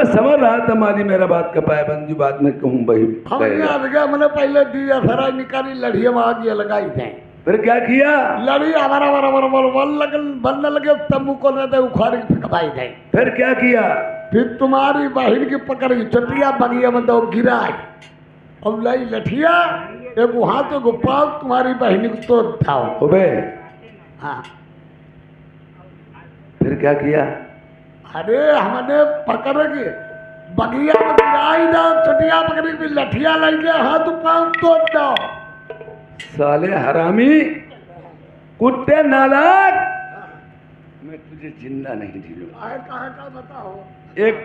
समझ रहा था माली मेरा बात का पायबंदी बाद में कहूँ भाई मैंने पहले दिया सराय निकाली लड़िया में आग ये लगाई थे। फिर क्या किया? लड़ी हमारा बनने लगे तम्बू को लेते उखाड़ के फेंकवाई थे। फिर क्या किया? फिर तुम्हारी बहन की पकड़ की चटिया बगिया में दो गिराई और लाई लठिया एक वहां तो गोपाल तुम्हारी बहन को तो उठाओ। हाँ फिर क्या किया? अरे हमने पकड़ के बगिया में गिराई ना चटिया पकड़ के लठिया लाई के हाथ पांव तोड़ दो। साले हरामी कुत्ते नालायक, मैं तुझे जिंदा नहीं जीलूंगा। कहाँ का बताओ। एक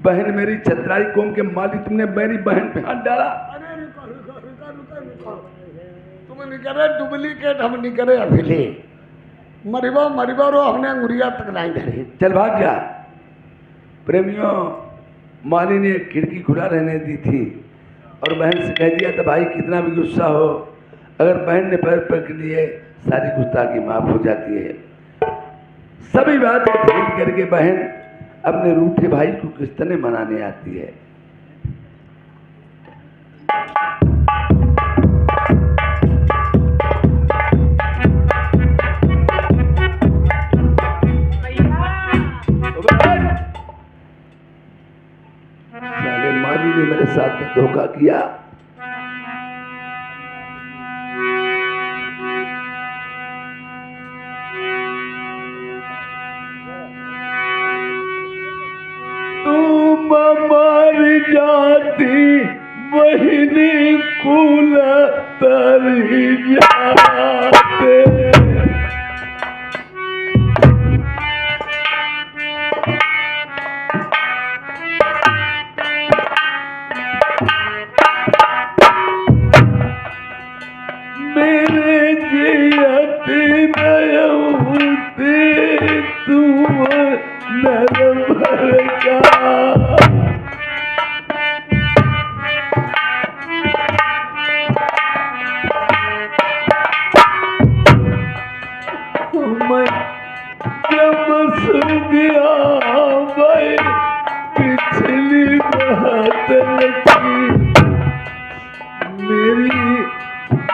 बहन मेरी छतराई कौम के माली, तुमने मेरी बहन पे हाथ डाला। अरे रुको तुम नहीं करे डुप्लीकेट, हम नहीं करे अभिले मरिबा रो हमने अंगुरिया तक नहीं धरी। चल भाग जा। प्रेमियों, माली ने खिड़की खुला रहने दी थी और बहन से कह दिया था भाई कितना भी गुस्सा हो, अगर बहन ने पैर पकड़ लिए सारी गुस्ताखी माफ हो जाती है। सभी बात झेल करके बहन अपने रूठे भाई को किस तरह मनाने आती है। साले माली ने मेरे साथ में धोखा किया। मर जाती बहनी कुल तरी जाते। मेरे जियती नयती तुम नरभर का। जब सुनिया भाई पिछली बात की मेरी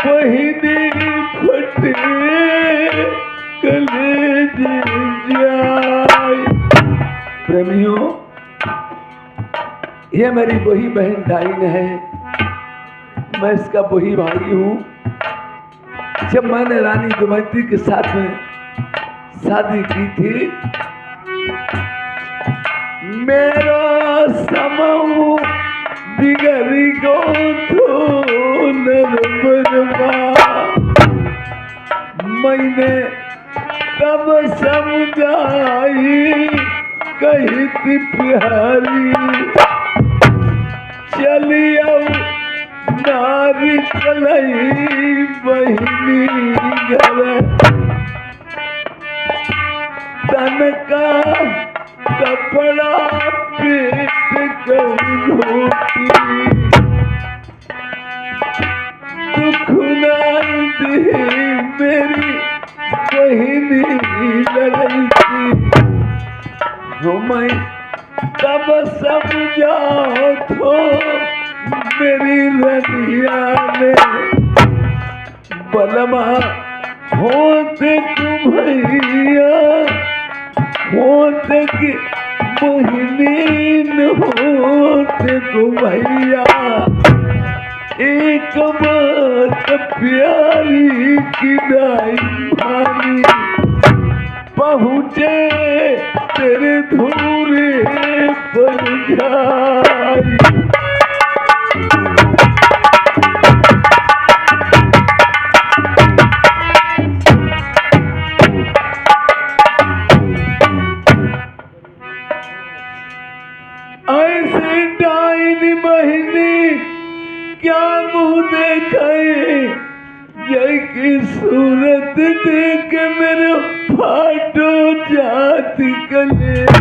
बहिनी फटे कलेज जाए। प्रेमियों, ये मेरी वही बहन डाइन है, मैं इसका वही भाई हूँ। जब मैंने रानी दुमती के साथ में शादी की थी, मेरा समूह बिगड़ी गो तो नरबरबा। मैंने तब समझाई कही थी प्यारी, चलियो नारी चलई बहनी घर। तन का कपड़ा पेट रोटी, दुख न दे मेरी बहनी लड़ई थी। मैं तब समझाओ तो मेरी रनिया ने बलमा होते तुम्हैया होते की मोहिनीन होते तुम्हैया। एक बात प्यारी की दाई भारी पहुँचे तेरे धूरे पर जाई। ऐसे डाइन बहिनी क्या मुँह देखे, जय की सूरत देख मेरे फाटो जाति कलेजो।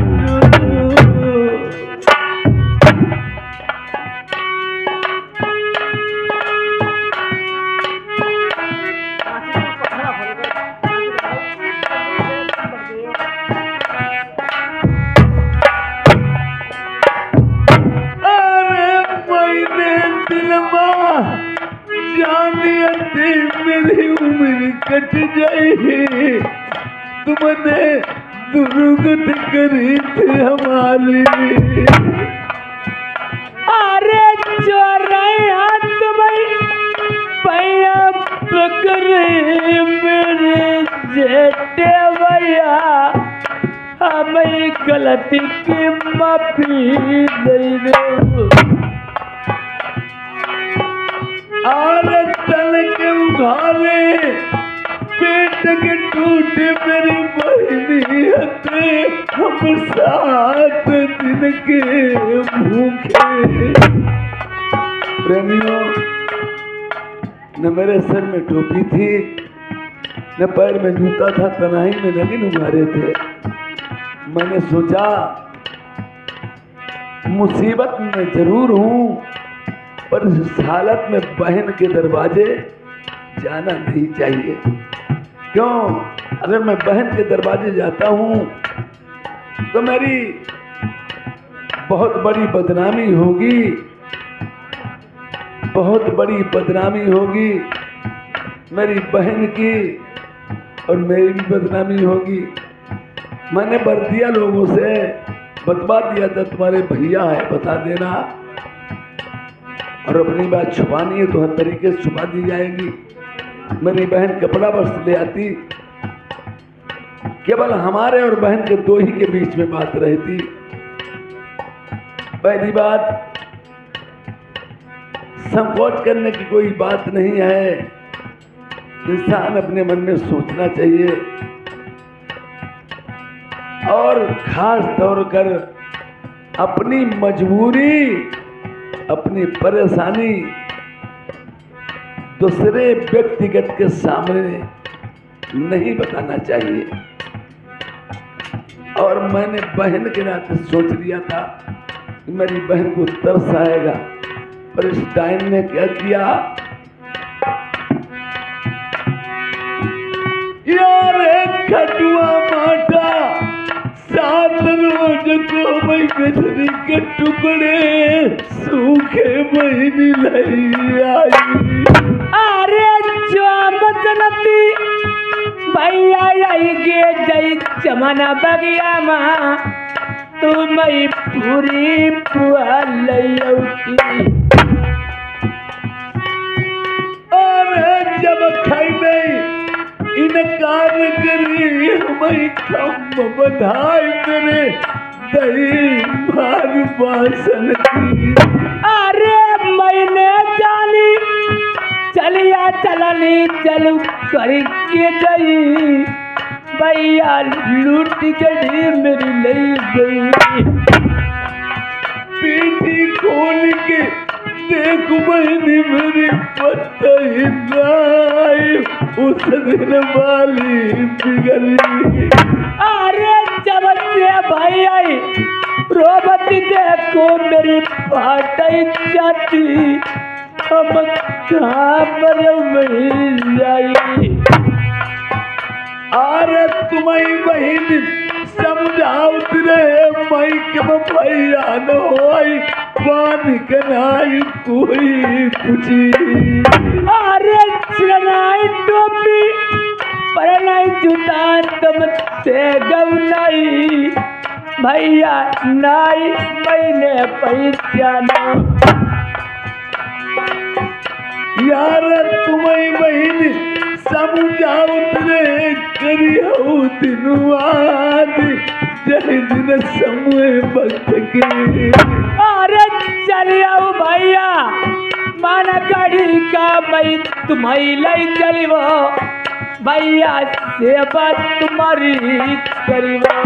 माँ जानिए मेरी उम्र कट जाए, तुमने दुर्गत करी थी हमारी। अरे चोरैया तुम्हें पैया पकड़े मेरे जेठे भैया, हमें गलती की माफी दे दो। और तन के उघारे पेट के टूटे मेरी बहनी हते, हम 7 दिन के भूखे। प्रेमियों, न मेरे सर में टोपी थी, न पैर में जूता था, तनाई में नगिन उभारे थे। मैंने सोचा मुसीबत में जरूर हूं, पर इस हालत में बहन के दरवाजे जाना नहीं चाहिए। क्यों? अगर मैं बहन के दरवाजे जाता हूं तो मेरी बहुत बड़ी बदनामी होगी, बहुत बड़ी बदनामी होगी मेरी बहन की, और मेरी भी बदनामी होगी। मैंने बर्दिया लोगों से बतवा दिया था तुम्हारे भैया है, बता देना, और अपनी बात छुपानी है तो हर तरीके से छुपा दी जाएगी। मेरी बहन कपड़ा वस्त्र ले आती, केवल हमारे और बहन के 2 ही के बीच में बात रहती। पहली बात, संकोच करने की कोई बात नहीं है, इंसान अपने मन में सोचना चाहिए, और खास तौर पर अपनी मजबूरी, अपनी परेशानी दूसरे व्यक्तिगत के सामने नहीं बताना चाहिए। और मैंने बहन के नाते सोच लिया था कि मेरी बहन को तरस आएगा, पर इस टाइम ने क्या किया, यार एक खटुआ माटा 7 रोज को मैं गजरी के टुकड़े सूखे महीनी लाई आई। अरे जामत नती भैया आई गे जई जमाना बगिया माँ, तुम पूरी पुआ लई। और जब खैबे इनकार करी, हमें कम बधाई तेरे दही मार बासन की। अरे मैंने जानी चलिया चलनी चलू करके गई, भैया लूट गई मेरी ले गई। पीठी खोल के देख बहनी मेरी पतई, उस दिन वाली बिगड़ी। अरे जब से भैया रोबती देखो मेरी फाटई जाती, हम कहाँ पर मिल जाई। अरे तुम्हारी बहन समझाओ रे, मैं कब भैया न होई, पानी कनाई कोई पूछी। अरे चनाई टोपी परनाई जूता तुम से गवनाई, भैया नाई मैंने पहचाना। यार तुम्हारी बहन समझाओ रे, करियो दिनवाद जय दिन समय वक्त के। अरे चलियो भैया माना गाड़ी का मैं तुम्हारी लाई चलिवो, भैया सेवा तुम्हारी करिवो।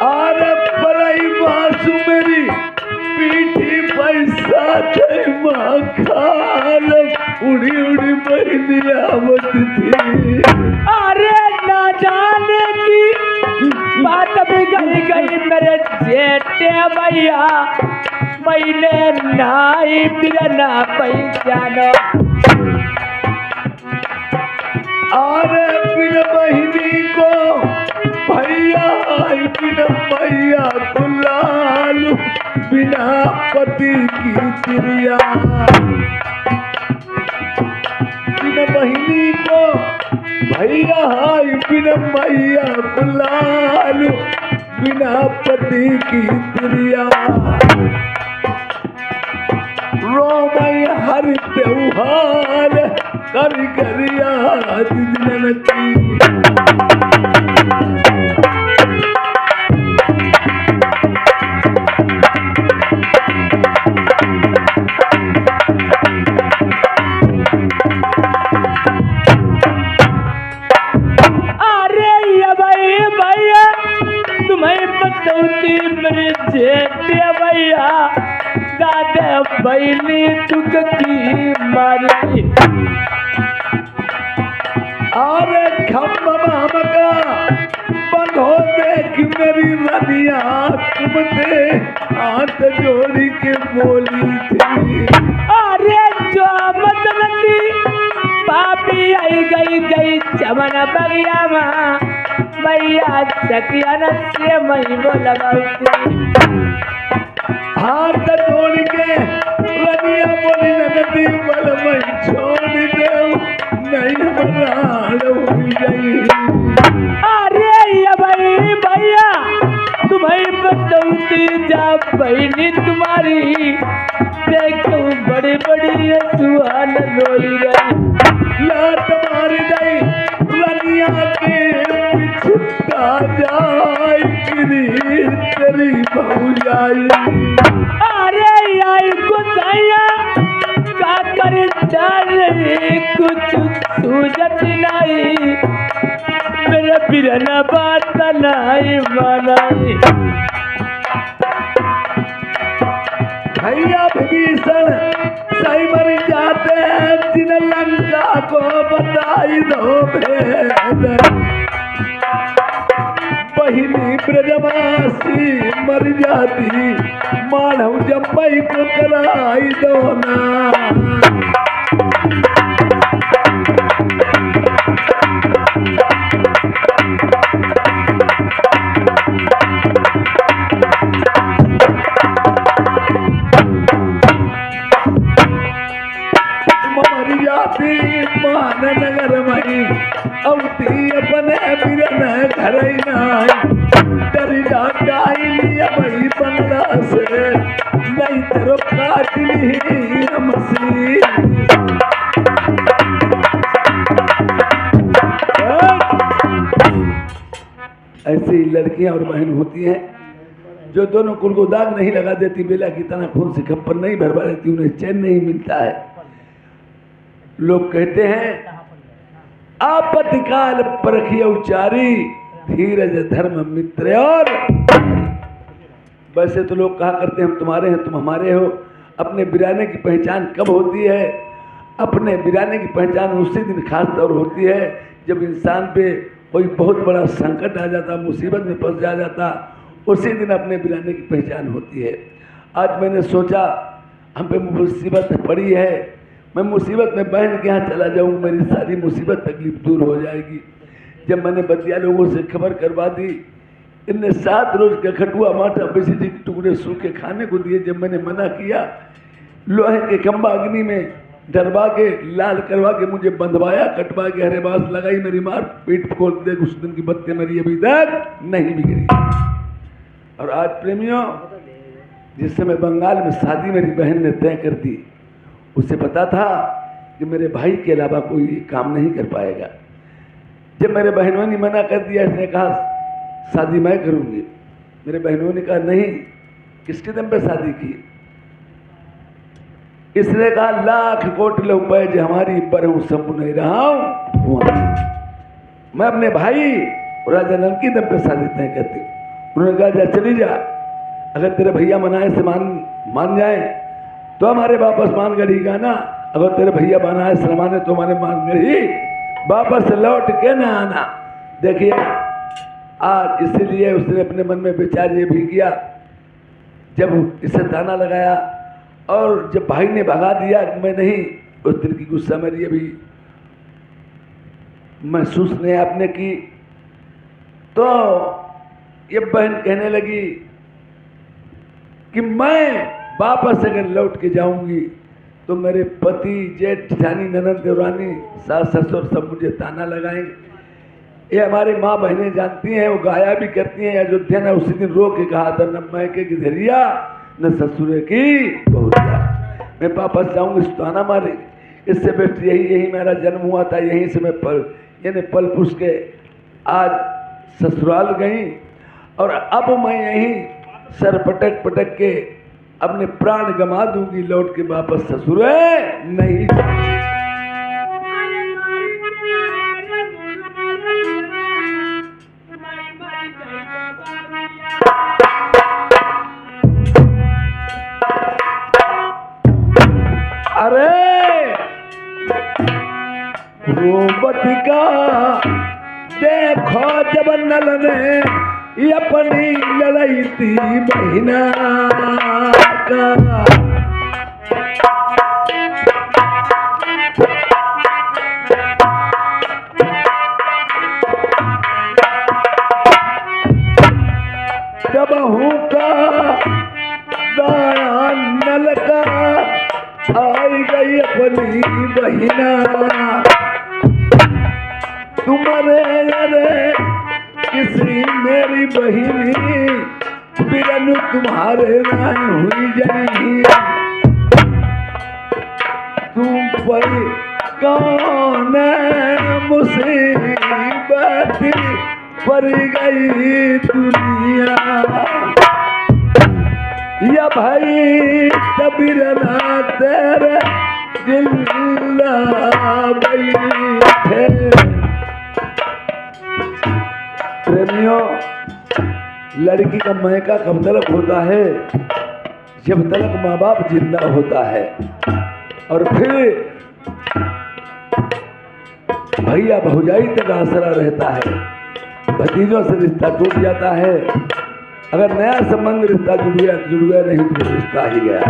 और पराई बासु मेरी पीठी पैसा थे माँ खाल, उड़ी उड़ी बहनी आवत थी। अरे ना जाने की बात भी गई मेरे जेठे भैया, मैंने नाई बिना पहचानो। और बिन बहनी को भैया, बिन भैया को लालू बिना पति की तिरिया, बिना बहिनी को भैया हाय, बिना मैया कुलाल, बिना पति की तिरिया। रोमय हर त्योहार कर करिया जनकी। मेरे जेठे भैया दादा बैली टुक की मारी, और खम्भा मका बंधो देख मेरी रनिया, तुमसे हाथ जोड़ी के बोली थी। अरे जो मतलबी पापी आई गई चमन बगिया माँ, मैया सखिया न से मई बोलती। हाथ जोड़ के रनिया बोली नदी बल मई छोड़ दे, नहीं बराड़ हुई गई। अरे भाई भैया तुम्हें बतौती जा बहनी तुम्हारी, देखो बड़ी बड़ी सुहान रोई गई। लात मार गई रनिया के पिछुता जाए, तेरी बहू जाई। अरे आई गुसाइया का करे डाले, कुछ सूझत नहीं, मेरा बिरना बात नहीं मनाई। भैया विभीषण सही मर जाते हैं, जिन लंका को बताई दो भेद। बहिनी ब्रजवासी मर जाती, मानव जम्मई को कराई दो ना। मर जाती मान नगर मई, अवती अपने बिरन घर डरी डाकाई लिया बड़ी बंगला से, नहीं तेरो काट ली हमसी। ऐसी लड़कियां और बहन होती हैं जो दोनों कुल को दाग नहीं लगा देती, बेला की तरह खून से खप्पर नहीं भरवा देती, उन्हें चैन नहीं मिलता है। लोग कहते हैं आपत्ति काल परखिए उचारी, धीरज धर्म मित्र। और वैसे तो लोग कहा करते हैं हम तुम्हारे हैं तुम हमारे हो। अपने बिराने की पहचान कब होती है? अपने बिराने की पहचान उसी दिन खास तौर होती है जब इंसान पे कोई बहुत बड़ा संकट आ जाता, मुसीबत में फंस जाता, उसी दिन अपने बिराने की पहचान होती है। आज मैंने सोचा हम पे मुसीबत पड़ी है, मैं मुसीबत में बहन के यहाँ चला जाऊँ, मेरी सारी मुसीबत तकलीफ दूर हो जाएगी। जब मैंने बतिया लोगों से खबर करवा दी, इनने 7 रोज का खटुआ माठा बेसी जी के टुकड़े सूखे खाने को दिए। जब मैंने मना किया, लोहे के खंबा अग्नि में डरवा के लाल करवा के मुझे बंधवाया, कटवा के हरे बांस लगाई, मेरी मार पीठ खोल दे। उस दिन की बत्ती मेरी अभी तक नहीं बिगड़ी। और आज प्रेमियों, जिस समय बंगाल में शादी मेरी बहन ने तय कर दी, उसे पता था कि मेरे भाई के अलावा कोई काम नहीं कर पाएगा। जब मेरे बहनों ने मना कर दिया, इसने कहा शादी मैं करूंगी। मेरे बहनों ने कहा नहीं, किसके दम पे शादी की? इसने कहा लाख कोट रुपए जो हमारी बरहूं सब नहीं रहा हूं, मैं अपने भाई राजा नल की दम पे शादी तय करती। उन्होंने कहा जा चली जा, अगर तेरे भैया मनाए से मान जाए तो हमारे वापस मान गढ़ीगा ना, अगर तेरे भैया बनाए से माने तो हमारे मान गढ़ी, वापस लौट के ना आना। देखिए आज इसीलिए उसने अपने मन में विचार ये भी किया, जब इसे ताना लगाया और जब भाई ने भगा दिया मैं नहीं, उस दिन की गुस्सा मेरी अभी महसूस नहीं आपने की। तो ये बहन कहने लगी कि मैं वापस अगर लौट के जाऊंगी तो मेरे पति, जेठ, जेठानी, ननद, देवरानी, सास, ससुर सब मुझे ताना लगाएंगे। ये हमारी माँ बहनें जानती हैं, वो गाया भी करती हैं। अयोध्या ने उसी दिन रो के कहा था, न मैके की धरिया न ससुरे की बहुरिया। मैं वापस जाऊंगी तो ताना मारेगी। इससे बेस्ट यही मेरा जन्म हुआ था, यहीं से मैं पल पुस के आज ससुराल गई और अब मैं यहीं सर पटक पटक के अपने प्राण गंवा दूंगी, लौट के वापस ससुर नहीं जाऊंगी। अरे रोबती का देखो जब नल ने अपनी लड़ाई थी महीना का। जब हूँ का दाया नल का आई गई अपनी बहिना। तुम्हारे अरे किसी मेरी बहिनी बिरनु तुम्हारे नाम हुई जाएगी। तुम पर कौन मुसीबत पड़ गई दुनिया। या भाई तबीरना तेरे जिल्ला बैठे। प्रेमियों, लड़की का मायका कब तक होता है? जब तक माँ बाप जिंदा होता है। और फिर भैया भौजाई तक आसरा रहता है। भतीजों से रिश्ता टूट जाता है। अगर नया संबंध रिश्ता जुड़ गया नहीं तो रिश्ता ही गया।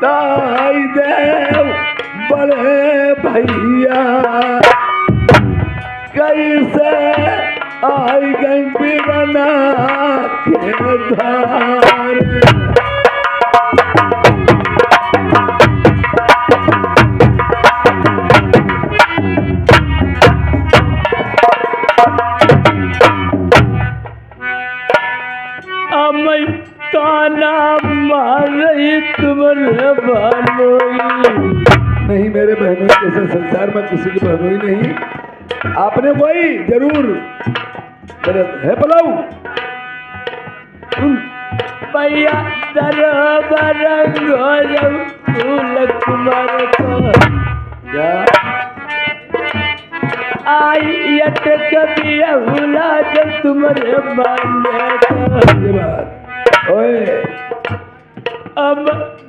ताई देव बड़े भैया कैसे आई गई बिरना के धार। ताना मार रही तुम्हारे बहनोई। नहीं मेरे बहनों जैसे संसार में किसी की बहनोई नहीं। आपने कोई जरूर है पलाऊ भैया फूल कुमार को क्या आई कभी भूला जब तुम्हारे मान्य ओए अब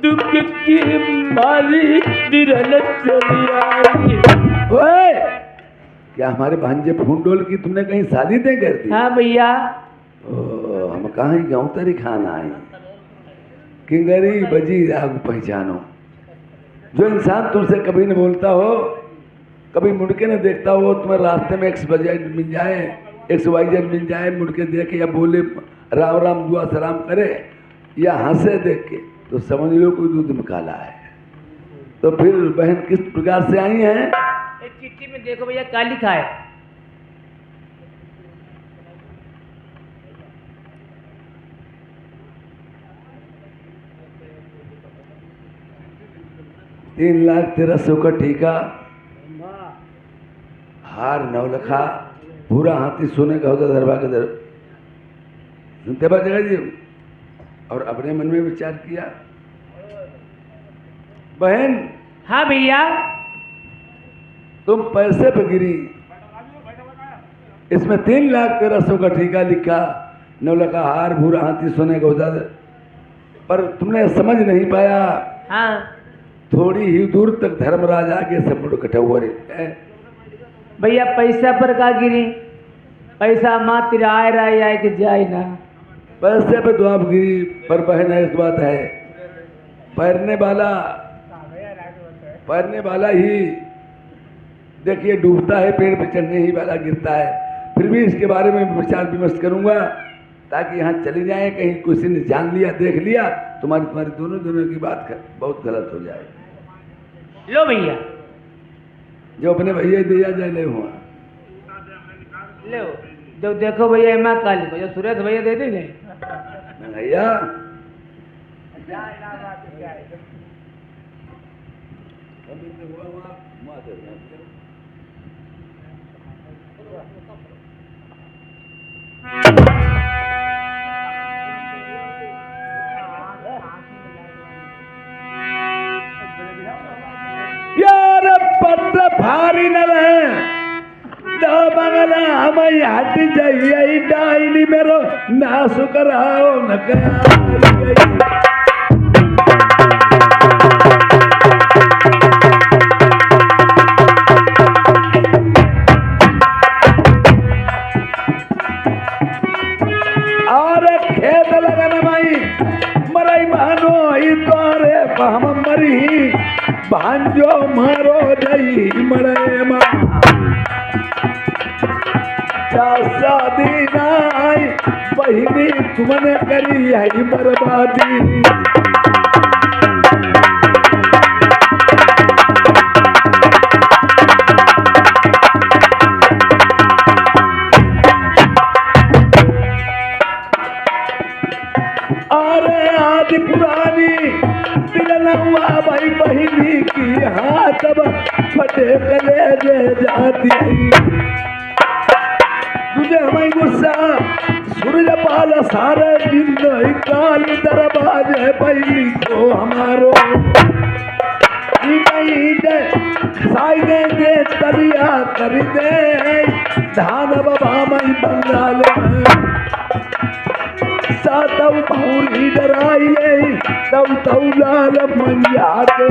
दुख की मारी बिरन चली आई। ओए क्या हमारे भांजे फूंडोल की तुमने कहीं शादी तय कर दी? हाँ भैया। हम कहाँ गाँव तरी खाना आई किंगरी बजी राग पहचानो। जो इंसान तुमसे कभी न बोलता हो, कभी मुड़ के न देखता हो, तुम्हें रास्ते में XYZ मिल जाए, XYZ मिल जाए, मुड़ के देखे या बोले राम राम दुआ सलाम करे या हंसे देख के, तो समझ लो कोई दूध में काला है। तो फिर बहन किस प्रकार से आई हैं? चिट्ठी में देखो भैया क्या लिखा है। तीन लाख 1300 का ठीका, हार 9 लखा, पूरा हाथी सोने का होता दरबार के दर। सुनते बात जगह जी। और अपने मन में विचार किया, बहन हाँ भैया। तुम पैसे पे गिरी, इसमें 3 लाख 1300 का ठीका लिखा, 9 लखा हार, भूरा हाथी सोने का होता, पर तुमने समझ नहीं पाया। हाँ थोड़ी ही दूर तक धर्मराज आगे सब मुड़ इकट्ठा हुआ है। भैया पैसा पर का गिरी, पैसा मात्र आए रहा आए कि जाए ना। पैसे पे तो आप गिरी, पर बहन एक बात है, पैरने वाला ही देखिए डूबता है, पेड़ पे चढ़ने ही वाला गिरता है। फिर भी इसके बारे में विचार विमर्श करूंगा। ताकि यहाँ चली जाए, कहीं किसी ने जान लिया देख लिया तुम्हारी दोनों की बात बहुत गलत हो जाए। लो भैया जो अपने भैया दिया जाए ले हुआ लो, जो देखो भैया एमा काली को जो सुरेश भैया दे देंगे भैया। यार पत्र भारी न रहे दो बंगला हमें हट जाइए डाइनी मेरो ना सुकराओ न क्या और खेत लगन माई मरई मानो ही द्वारे हम मरी भांजो मारो जई मरे माँ शादी नाई बहिनी तुमने करी है बर्बादी। अरे आदि पुरानी दिलवा भाई बहिनी की हाँ तब फटे कले दे जाती तुझे हमें गुस्सा सूरज पाल सारे दिन काल दरवाजे पहली को हमारो साई दे तरिया कर दे धान बाबा मई बंगाल में सातव भौरी डराई तव तव लाल मंजा के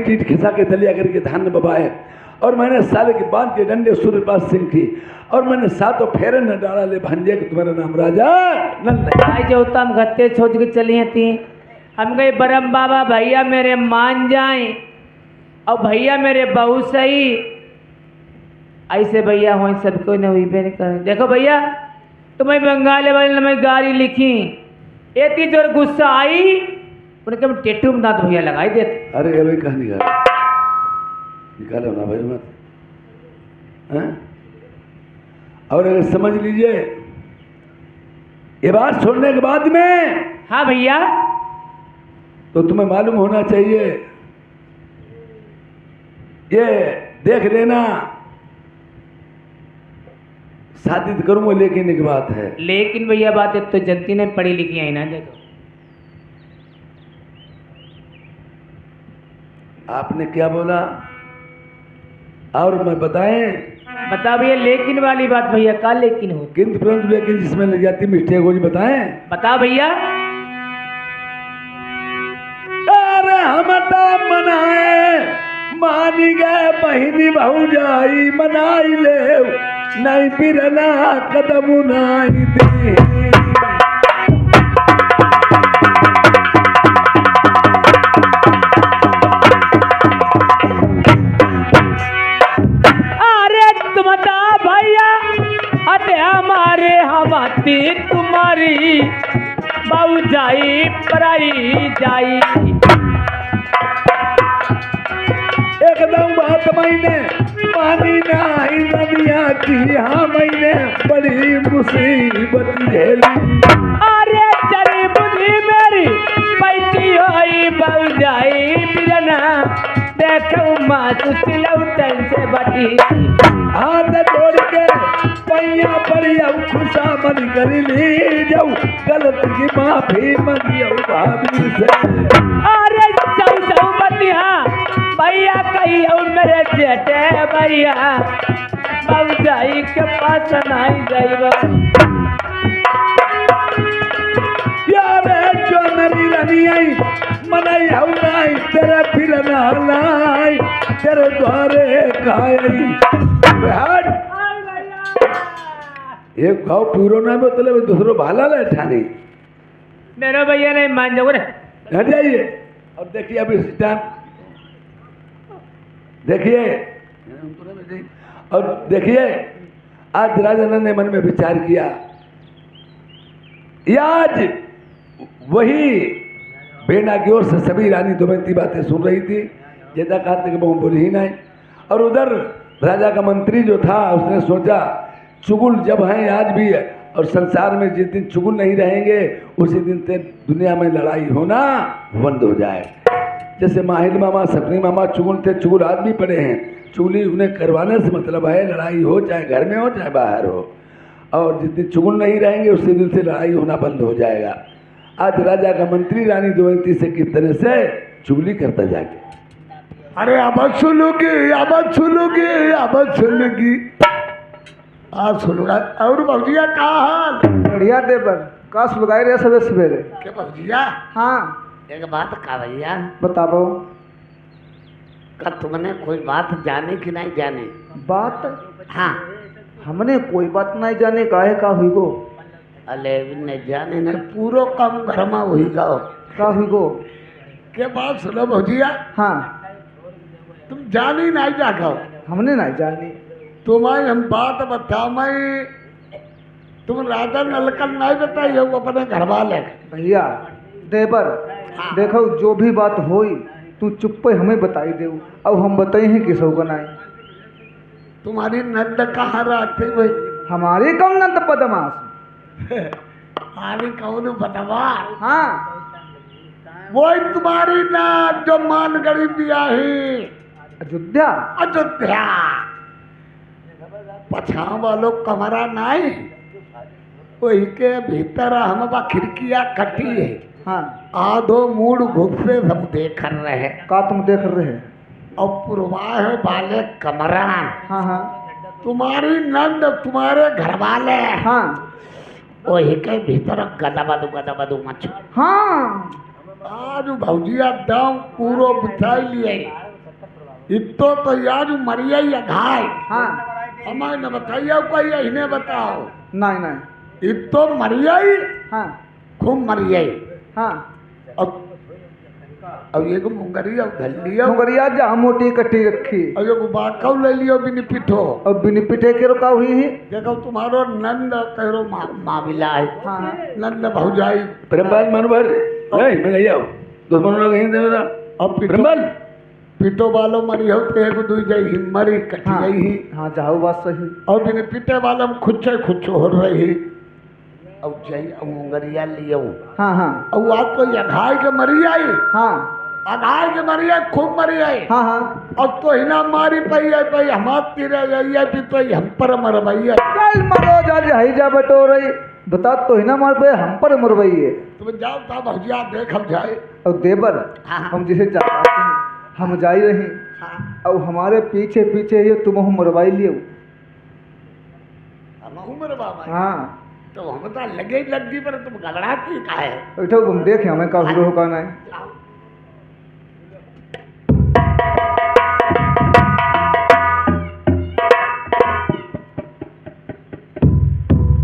ईट खिसा के दलिया करके धान बबाए और मैंने साले के बांध के डंडे सूर्यपाल सिंह की और मैंने सातों फेरे न डाला ले भंजे कि तुम्हारा नाम राजा आई जो तम गत्ते सोच के चली थी हम गए बरम बाबा भैया मेरे मान जाए और भैया मेरे बहू सही ऐसे भैया हो सबको न हुई पे नहीं कर। देखो भैया तुम्हें बंगाली वाले ने मैं गाड़ी लिखी इतनी जोर गुस्सा आई उनके हम टेटू में दांत भैया लगाई देते। अरे भाई कहाँ निकालो ना भाई मत हैं? और अगर समझ लीजिए ये बात छोड़ने के बाद में हाँ भैया तो तुम्हें मालूम होना चाहिए ये देख लेना शादी तो करूंगा लेकिन एक बात है। लेकिन भैया बात है तो जनती ने पढ़ी लिखी है ना। देखो आपने क्या बोला और मैं बताएं बता भैया लेकिन वाली बात भैया का लेकिन हो किंतु परंतु लेकिन जिसमें लग जाती मिस्टेक हो जी बताएं बता भैया। अरे हम तो मनाए मानी गए बहिनी भौजाई मनाई ले नहीं बिरना कदम उनाई दी। हमारी तुम्हारी बाऊ जाई पराई जाई एकदम बात मैंने पानी नहीं नदिया की हाँ मैंने बड़ी मुसीबत झेली। अरे चली बुद्धि मेरी बैठी होई बाऊ जाई बिरना देखो माँ तुलौटन से बटी हाथ जोड़ के पैया पड़ी खुशा मन कर ली जाऊ गलत की माफी मंगियो भाभी से। अरे सौ बतिया भैया कहियो मेरे जेठे भैया जाई के पास नहीं जाइबा यार जो मेरी रनी आई मनाई हूँ नहीं तेरे फिर नालाई तेरे द्वारे खाई एक घाव पूरो ना मतलब दूसरो भाला ले ठानी मेरा भैया नहीं मान जाओ रे हट जाइए और देखिए अभी इस टाइम देखिए और देखिए आज राजा ने मन में विचार किया, या आज वही बेना की ओर से सभी रानी दमयंती बातें सुन रही थी, जैसा कहते कि वो बोली ही नहीं। और उधर राजा का मंत्री जो था उसने सोचा चुगुल जब हैं आज भी है, और संसार में जिस दिन चुगुल नहीं रहेंगे उसी दिन से दुनिया में लड़ाई होना बंद हो जाए। जैसे माहिल मामा सपनी मामा चुगुल थे, चुगुल आज भी पड़े हैं। चुगली उन्हें करवाने से मतलब है लड़ाई हो चाहे घर में हो चाहे बाहर हो, और जिस दिन चुगुल नहीं रहेंगे उसी दिन से लड़ाई होना बंद हो जाएगा। आज राजा का मंत्री रानी दमयंती से किस तरह से चुगली करता जाके, अरे अब सुनोगी अब सुनोगी अब सुनोगी आज सुनूंगा। और भौजिया का हाल? बढ़िया देवर का सुलगाई रहे सवेरे सवेरे। के भौजिया हाँ एक बात का भैया, बताओ। का तुमने कोई बात जाने कि नहीं जाने? बात हाँ, हमने कोई बात नहीं जाने काहे का हुई गो। अले न जाने न पूरो काम घर में हुई गाओ का हुई गो। के बात सुनो भौजिया, हाँ तुम जानी नहीं जागो। हमने नहीं जानी। तुम्हारी हम बात बताओ, मैं तुम राजा नलकन नहीं बताई हो अपने घर वाले। भैया देवर देखो जो भी बात होई तू चुप पे हमें बताई दे, अब हम बताई हैं किसो को नहीं। तुम्हारी नंद कहाँ रहती भाई? हमारी कौन नंद बदमाश। तुम्हारी कौन बदमाश? हाँ वही तुम्हारी ना जो मान गरीब दिया है अयोध्या। अयोध्या पछा वालों कमरा नहीं, वही के भीतर हम खिड़कियां कटी है। हाँ आधो मूड घुसे सब देख रहे का तुम देख रहे हैं। और पुरवाह वाले कमरा हाँ हाँ तुम्हारी नंद तुम्हारे घर वाले हाँ वही के भीतर गदबदू मच। हाँ आज भौजिया दाम पूरो बिठाई लिए इतो तो यार मरिया ही घाय। हाँ हमें न बताइए कोई इन्हें बताओ। नहीं नहीं इतो मरिया ही हाँ खूब मरिया ही। हाँ अब ये को मुंगरी अब धल लिया मुगरिया जा मोटी कट्टी रखी और ये को बाकौ ले लियो बिन पिठो और बिन पिटे के रुका हुई है। देखो तुम्हारो नंद तेरो माविला है। हाँ हाँ नंद भौजाई ब्रह्मांड मनोभर नहीं मैं गया दुश्मन लोग यहीं दे रहा अब ब्रह्मांड पिटो वालो मरी हो तो एक दुई जाई ही मरी कटी हाँ गई ही। हाँ जाओ बात सही। और बिन पिटे वाला में खुच्चे खुच्चो हो रही अब जई मुंगरिया लियो। हाँ हाँ और आप तो अघाई के मरी आई हाँ अघाई के मरी आई खूब मरी आई। हाँ हाँ अब तो हिना मारी पई है पई हमार तीरे जाइए भी तो हम पर मर भैया। चल मरो जा हई जा बटो रही बता तो ही ना मार पे हम पर मरवाई है। तुम जाओ ता भौजिया देख हम जाए। और देवर हम जिसे जाते हैं हम जाई रही और हमारे पीछे पीछे ये तुम मरवाई लियो। हम उम्र बाबा हाँ तो हम तो लगे ही लग दी पर तुम गड़ाती का है। बैठो तुम देखे हमें का हुआ होगा नहीं।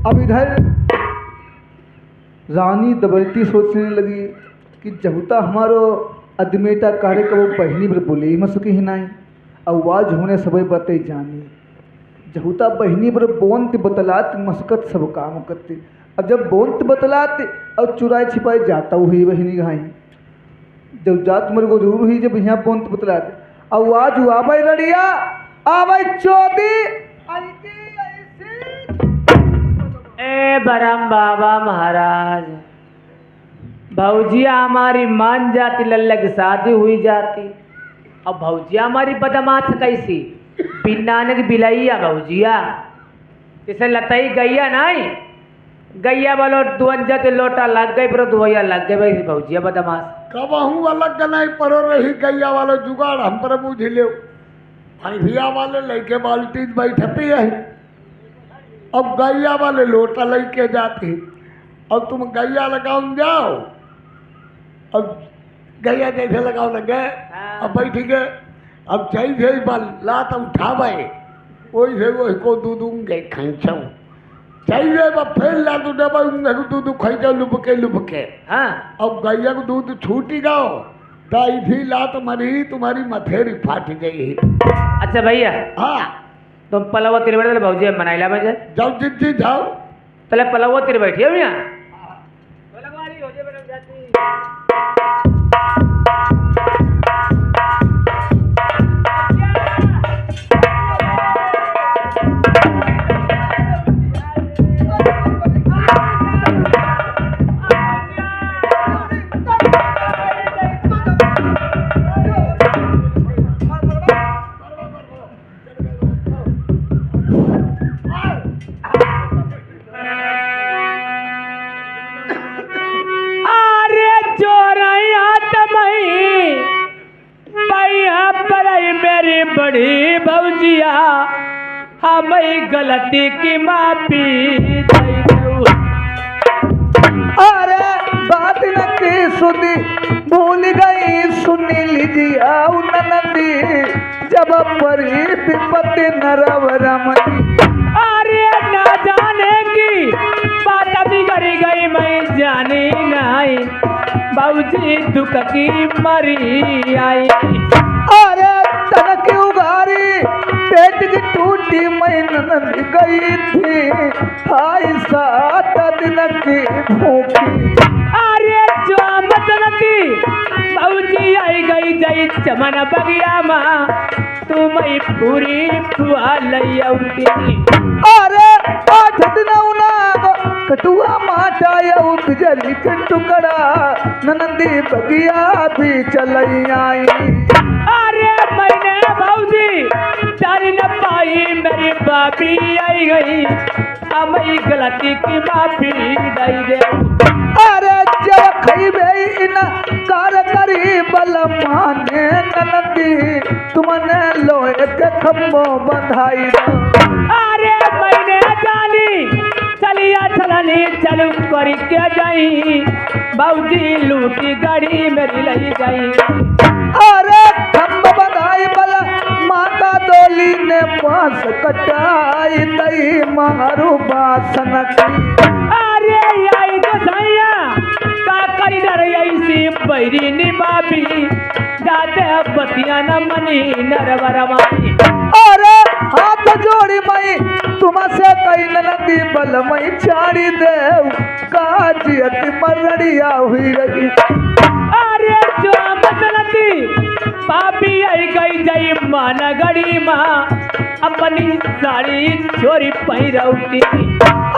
अब इधर रानी दमयंती सोचने लगी कि जहुता हमारो अदमेटा कार्य का वो बहनी पर बोले ही मसुकी ही नहीं आवाज होने सब बातें जानी जहुता बहनी पर बोनत बतलात मस्कत सब काम करते। अब जब बोनत बतलात और चुराई छिपाई जाता हुई बहनी घाई जब जात मेरे को जरूर हुई जब यहाँ बोनत बतलाते आवाज हुआ भाई रड़िया आ भाई चौथी ए बरम बाबा महाराज भौजिया हमारी मान जाती लल्ला की शादी हुई जाती। अब भौजिया हमारी बदमाश कैसी बिनानक बिलैया भौजिया जैसे लतई गैया नहीं गैया वालो दुअंजा ते लोटा लग गई पर दुहैया लग गए भाई भौजिया बदमाश। कबहू अलग नहीं परो रही गैया वाले जुगाड़ हम पर बूझ लो। भैया वाले लड़के बाल्टी बैठती है अब गैया वाले लोटा लेके जाती। अब तुम गैया लगाओ जाओ अब गैया जैसे लगाओ लगे अब बैठ गए अब चाहिए बल लात उठावे वही से वही को दूधूंगे खंचो चाहिए बा फिर ला तू डबा दूध खाई जाओ लुपके लुपके। हाँ अब गैया को दूध छूटी गाओ ताई थी लात मरी तुम्हारी मथेरी फाट गई। अच्छा भैया हाँ तुम पलव तिर बैठे भाजी बनाइला बजे जाओ जिद्दी जाओ। तले पलव तिर बैठी हो यहाँ बड़ी भौजिया हमें गलती की माफी दे दो। अरे बात न की सुनी भूल गई सुनी लीजिए नंदी जब परी विपत्ति नरवरमनी। अरे ना जाने की बात बिगड़ गई मैं जानी नहीं बाबूजी दुख की मरी आई। अरे तनक उगारी पेट की टूटी मैं नंद गई थी आई 7 दिन की भूखी। अरे जो मतलती बाबूजी आई गई जई चमन बगिया माँ तुम्हें पूरी खुआ लई औती। अरे 8 दिन कटुआ माटाया बिजली के टुकड़ा नंदी बगिया भी चलई आई। अरे मैंने भाऊजी जान न पाई मेरी बापी आई गई हमें गलती की माफी दई दे। अरे जब खईबे इन कार करी बल माने नंदी तुमने लोहे के खम्बो बंधाई। अरे मैंने जानी चलिया चलनी चलू करी के जाई बाबूजी लूटी गाड़ी मेरी लई गई। अरे खम्ब बंधाई बल माता डोली ने पास कटाई तई मारू बासन की। अरे आई तो सैया का करी डर ऐसी बैरी निभाबी जाते बतिया न मनी नरवरवानी। अरे हाथ जोड़ी मई तुमसे कई नदी बल मई छाड़ी देव काजियत मरड़िया हुई रही। अरे जो मतलती पापी आई गई जई मान गड़ी माँ अपनी साड़ी चोरी पहिरौती।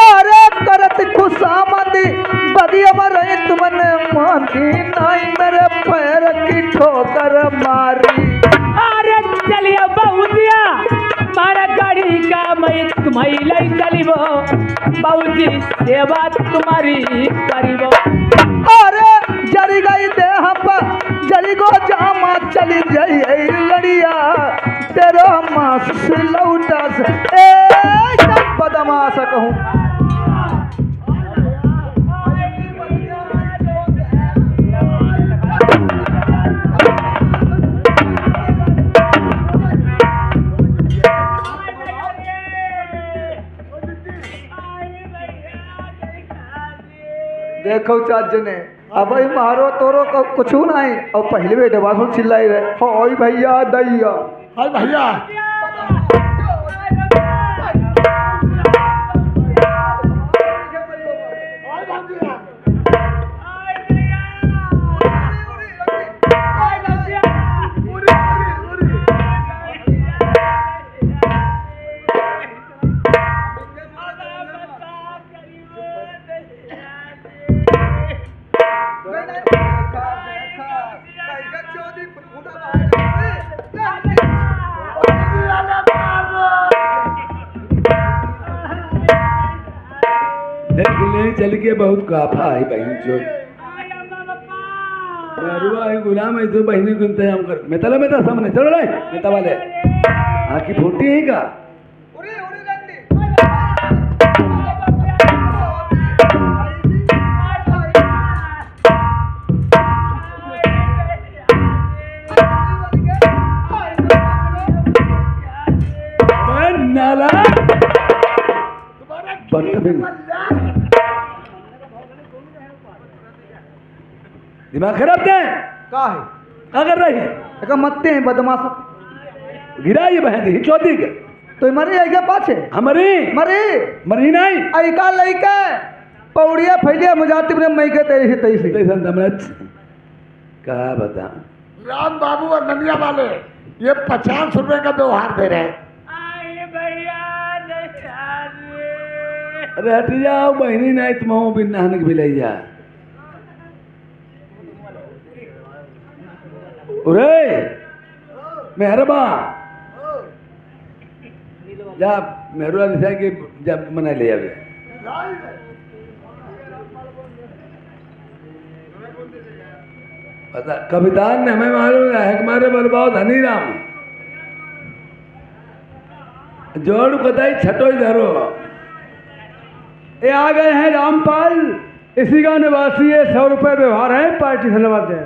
अरे करत खुशामदी बगिया में रही तुमने मानी नहीं मेरे पैर की ठोकर मारी। अरे चलिए बहुजिया मारा गाड़ी का मैं तुम्हारी लई चलिबो बहुजी सेवा तुम्हारी करिबो। अरे जरी गई देह पर जरी गो जामा चली जाई लड़िया तेरा मास से लौटा से बदमाश कहूँ। देखो चाचा ने अब मारो तोरो को कुछ नहीं और पहले बेटे बात चिल्लाई रहे हो भैया दैया। हाय भैया चल के बहुत काफा है बहन जो है गुलाम है तो बहनी को इंतजाम कर मैं तला में था सामने चलो रे नेता वाले आँखी फूटी है का नाला दिमाग खराब थे का है क्या कर रही है? का मत्ते हैं बदमाश। गिरा ये बहन ही चौथी के तो मरे आएगा पाछे हमारी मरे मरी नहीं ऐका लइका पौड़िया फैलिया मुजाती में मई के तेरे से तैसे कैसन तमच कहा बता राम बाबू और ननिया वाले ये 50 रुपए का व्यवहार दे रहे हैं। आए भैया अरे हट जाओ बहनी नहीं तुम बिन नहन के भिलैया अरे मेहरबा जा मेहरुआ निशा के जब मना ले आवे पता कवितान ने हमें मालूम है कि हमारे बर्बाद धनी राम जोड़ बताई छठो धरो ये आ गए हैं रामपाल, इसी का निवासी है। 100 रुपये व्यवहार है, पार्टी धन्यवाद है।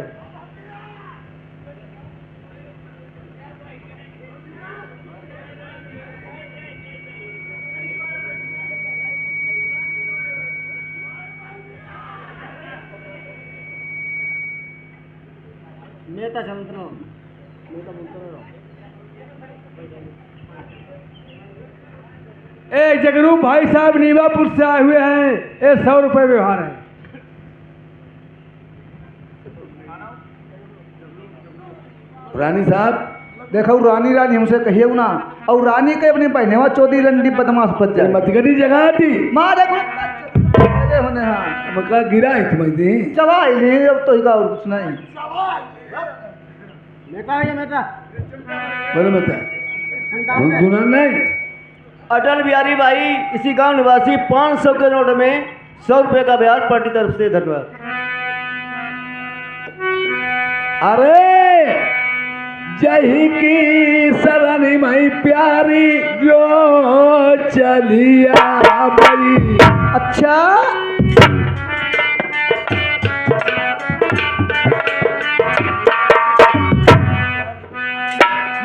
नेता चंद्र नेता एक जगरू भाई साहब नीवापुर से आए हुए हैं। ये 100 रुपये व्यवहार है। रानी साहब देखो रानी रानी हमसे कहिए ना और रानी के अपने पहने हुआ चौधरी रंडी बदमाश बच जाए मतगरी जगह थी मारे होने हाँ मका गिरा है तुम्हें दी चवाई नहीं अब तो इसका और कुछ नहीं बोलो बता गुना नहीं अटल बिहारी भाई इसी गांव निवासी 500 के नोट में 100 रुपये का ब्याज पार्टी तरफ से धन्यवाद। अरे जही की सरनी मई प्यारी जो चलिया बई अच्छा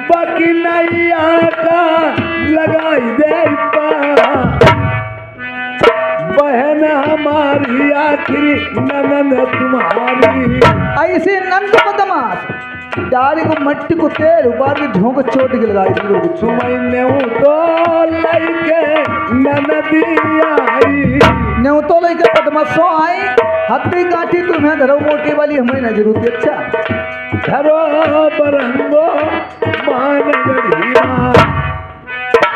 बाकी नहीं आका लगाई दे बहन हमारी आखिरी ननन तुम्हारी ऐसे नंद बदमाश डारी को मट्टी को तेल उबार के झोंक चोट के लगाई थी सुमैने तो लइके ननदी आई न्यू तो लेके बदमाशों आई हत्ती काटी तुम्हें धरो मोटी वाली हमें न जरूरत अच्छा धरो बरंगो मान गढ़िया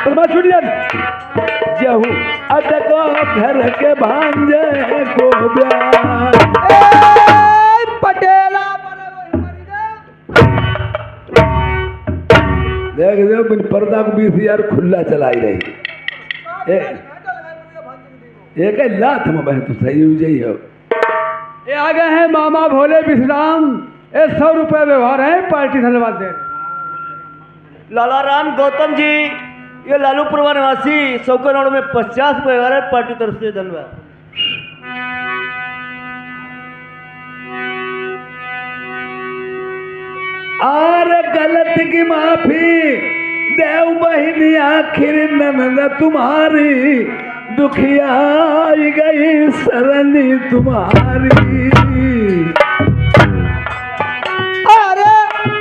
बदमाश छूट जा जहू अटको घर के भांजे को ब्याह पटेला देख दे बिन पर्दा को 20,000 खुला चलाई रही एक लात में बहन तो सही हो जाई हो ये आ गए हैं मामा भोले विश्राम। ये 100 रुपये व्यवहार है, पार्टी धन्यवाद दे। लाला राम गौतम जी ये लालूपुरवा निवासी 100 के नोट में 50 रुपये व्यवहार है, पार्टी तरफ से धन्यवाद। आर गलत की माफी देव बहनी आखिर ननद तुम्हारी दुखिया आई गई सरनी तुम्हारी अरे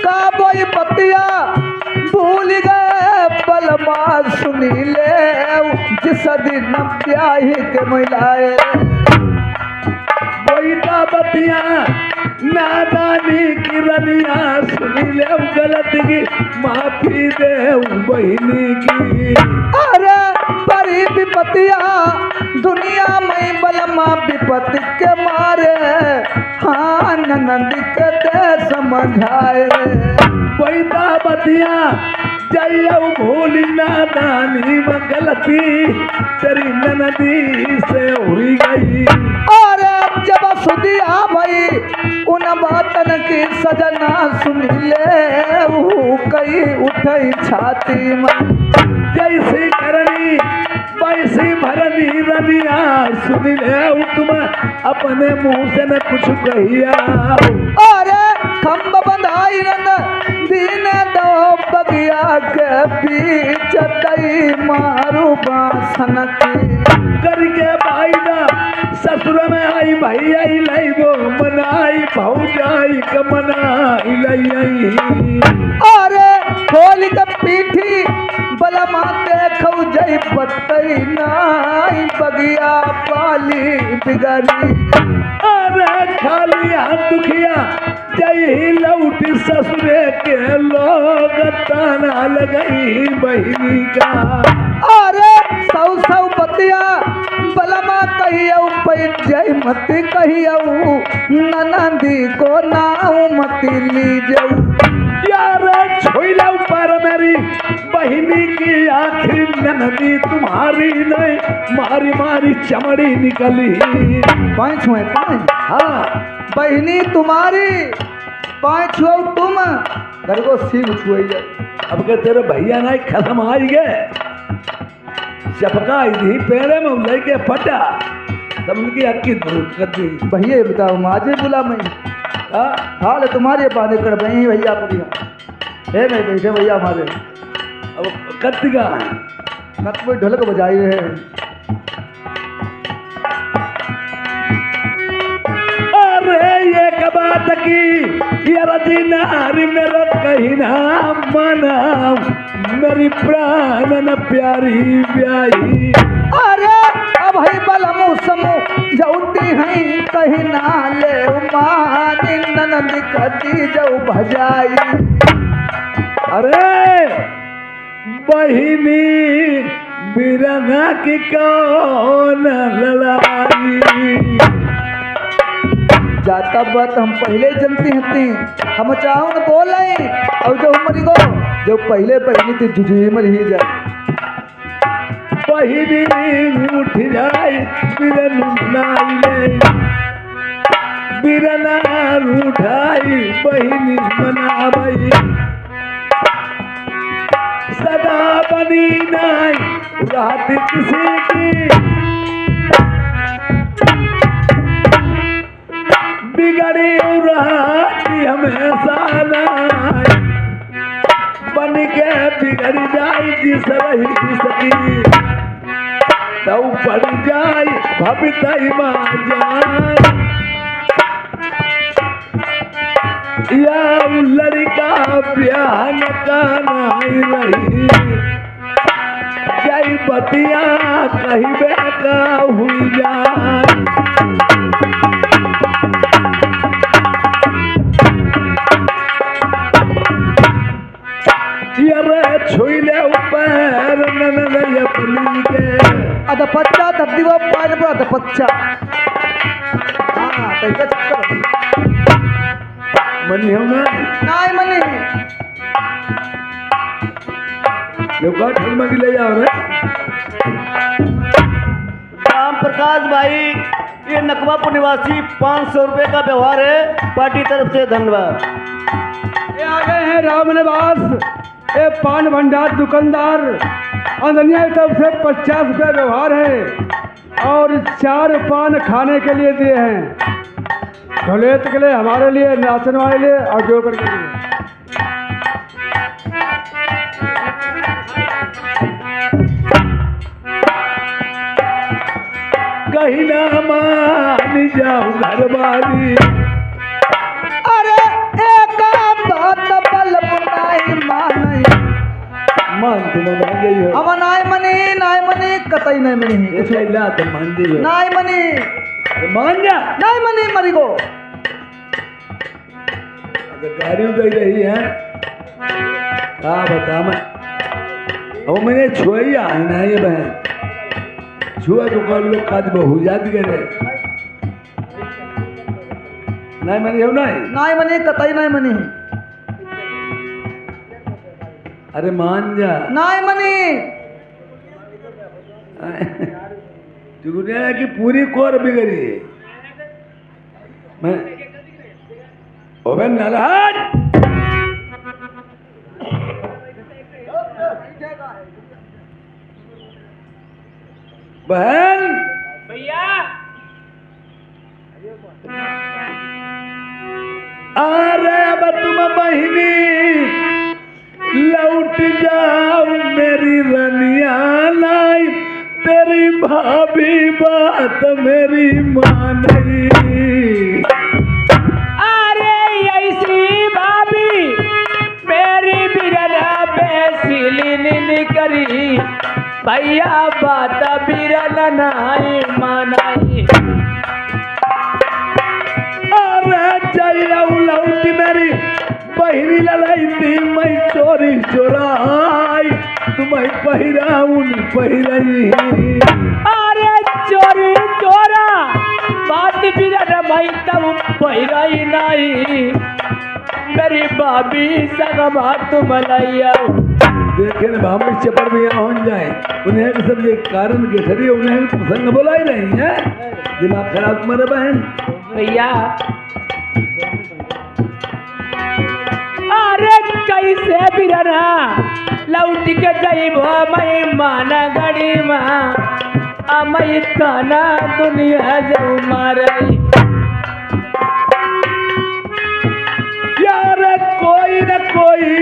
का बोई पतिया भूल गए पलमा सुनी ले जिस दिन ब्याही के मिलाए बोईता बतिया नादानी की रनिया सुनी ले गलत की माफी दे बहनी की अरे परी विपतिया दुनिया में बलमा विपत्ति के मारे हाँ ननद के दे समझाए बोईता बतिया जय भूली नादानी में गलती तेरी ननदी से हुई गई अरे जब सुदिया भाई उन बातन की सजना सुन ले कई उठई छाती में जैसी करनी वैसी भरनी रनिया सुन ले तुम अपने मुंह से न कुछ कहिया अरे खम्ब बंधाई रन दीन दो बगिया के बीच तई मारू बासन की करके भाईदा ससुर में आई भैया लाई वो मनाई भौजाई का मनाई लाई। अरे खोल के पीठी बलमा देखौ जई बतई नाई बगिया पाली बिगड़ी। अरे खाली हाथ दुखिया जय लौट ससुरे के लोग ताना लगई बहिनी का। अरे सौ सौ बतिया बलमा कहियौ पैन जय मती कहियौ ननदी को नाऊ मती ली जाऊ। यार छोइला ऊपर मेरी बहिनी की आखिरी ननदी तुम्हारी नहीं मारी मारी चमड़ी निकली। पाँच हुए पाँच। हाँ बहिनी तुम्हारी पाँच हुआ तुम घर को सिर छुए जाए। अब के तेरे भैया नहीं खत्म आई गए चपका इधी पेड़े में लेके फटा तब उनकी अक्की दूर कर दी। भैया बताओ माजे बुला मैं हाल तुम्हारे बाधे कर भई भैया बढ़िया है नहीं बैठे भैया हमारे। अब कत्तिका मत कोई ढोलक बजाई है। अरे ये बात की यार नारी मेरा कहीं ना मना मेरी प्राण न प्यारी ब्याही। अरे अब है बलमु समू जौती हैं कहीं ना ले मानी ननद कदी जाऊ भजाई। अरे बहिनी बिरना की कौन लड़ाई। जाता बात हम पहले जनती हती हम चाहूँ न बोले और जो उमरी को जो पहले बहनी थी जुझी मर ही जाए। बहिनी उठ जाए बिरन नाई बिरना उठाई बहिनी मनावई सदा बनी नाई रात किसी की बिगड़ी रहती हमेशा नाई बन के बिगड़ जाए जिस रही सकी तो पड़ जाए भबतई मां जान। या लड़का ब्याह न कानाई रही जय बतिया कहीं बेका हुई जान। ये छुईले ऊपर नन अपनी के अद पच्चा तद्दी वो पान पर अद पच्चा। हाँ तो क्या चक्कर मनी हो ना नाई मनी जो काट हम मग ले जाओ रे। राम प्रकाश भाई ये नकवापुर निवासी 500 रुपये का व्यवहार है पार्टी तरफ से धन्यवाद। ये आ गए हैं राम निवास ये पान भंडार दुकानदार अंदनिया की तरफ से 50 रुपये व्यवहार है और 4 पान खाने के लिए दिए हैं ढोलेत के लिए हमारे लिए नाचन वाले लिए और जोकर के लिए। कहीं ना मान जाऊं घर वाली। अरे एक बात बल बुनाई मानई मान तुम मान गई हो हम नाई मनी कतई नहीं मनी ये चला तो मान दी हो नाई मनी मान जा। नाई मनी मरी को अगर गाड़ी गई रही है हाँ बता मैं वो मैंने छुआ है ना ये बहन छुआ तो कर लोग खाद बहु जात गए नहीं मनी हो नहीं नाई मनी कतई नहीं मनी अरे मान जा नाई मनी दुनिया की पूरी कोर बिगड़ी है मैं ओबे नलहट बहन भैया अरे अब तुम बहिनी लौट जाओ मेरी रनिया लाई तेरी भाभी बात मेरी मानी। अरे ऐसी भाभी मेरी बिरना बेसिली नी करी, भैया बात बिरना नहीं मानाई। अरे जया लौट मेरी बहनी ललाई थी, मैं चोरी चोराई तुम्हें पहिराउन पहिरई। अरे चोरी चोरा बात बिरना मैं तब पहिराई नहीं, मेरी भाभी संग बात मलैया। देखे न भाभी चपर में यहाँ हो जाए, उन्हें भी सब ये कारण के ठहरी, उन्हें भी प्रसंग बोला ही नहीं है। दिमाग खराब तुम्हारे बहन। भैया अरे कैसे बिरना लौट के जइबो मैं माना गड़ी माँ, मैं काना दुनिया जाऊ मारई। यार कोई न कोई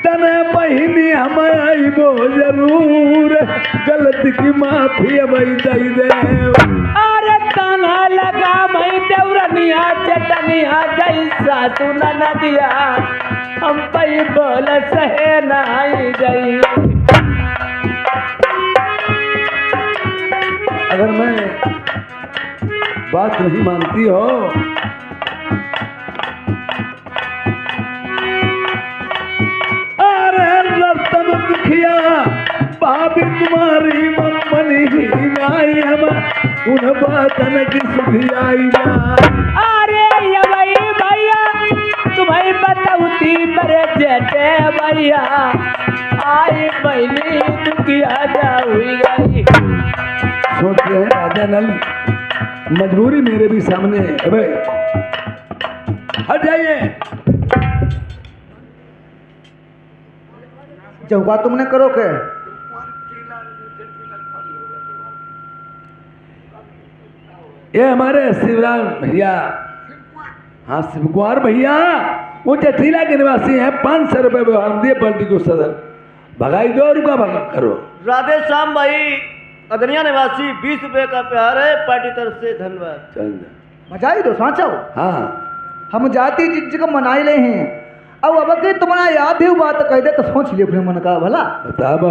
तने बहिनी हम आइबो जरूर, गलती की माफी अब दई दे। अरे ताना लगा मैं देवरनिया चटनिया जैसा सुना न दिया, हम पई बोल सहे नहीं जाई। अगर मैं बात नहीं मानती हो दुखिया भाभी तुम्हारी मम्मनी ही नाई, हम उन बातन की सुधियाई जाए। अरे ये भाई भैया तुम्हें बताऊती मेरे जेठे भैया, आई बहनी दुखिया जाऊई गई। सोच रहे हैं राजा नल, मजबूरी मेरे भी सामने है। अबे हट जाइए। जहुआ तुमने करो के ये हमारे शिवराम भैया, हाँ शिव कुमार भैया, वो जठीला के निवासी हैं। 500 रुपये व्यवहार दिए पलटी को सदर भगाई दो, रुका भगा करो। राधे श्याम भाई अदनिया निवासी 20 रुपए का प्यार है, पार्टी तरफ से धन्यवाद। चल जा। मजाई दो सांचो। हाँ हम जाति जिज्ज को मनाई ले हैं, अब के तुम्हारा याद है बात कह दे तो सोच लियो अपने मन का भला। बता बो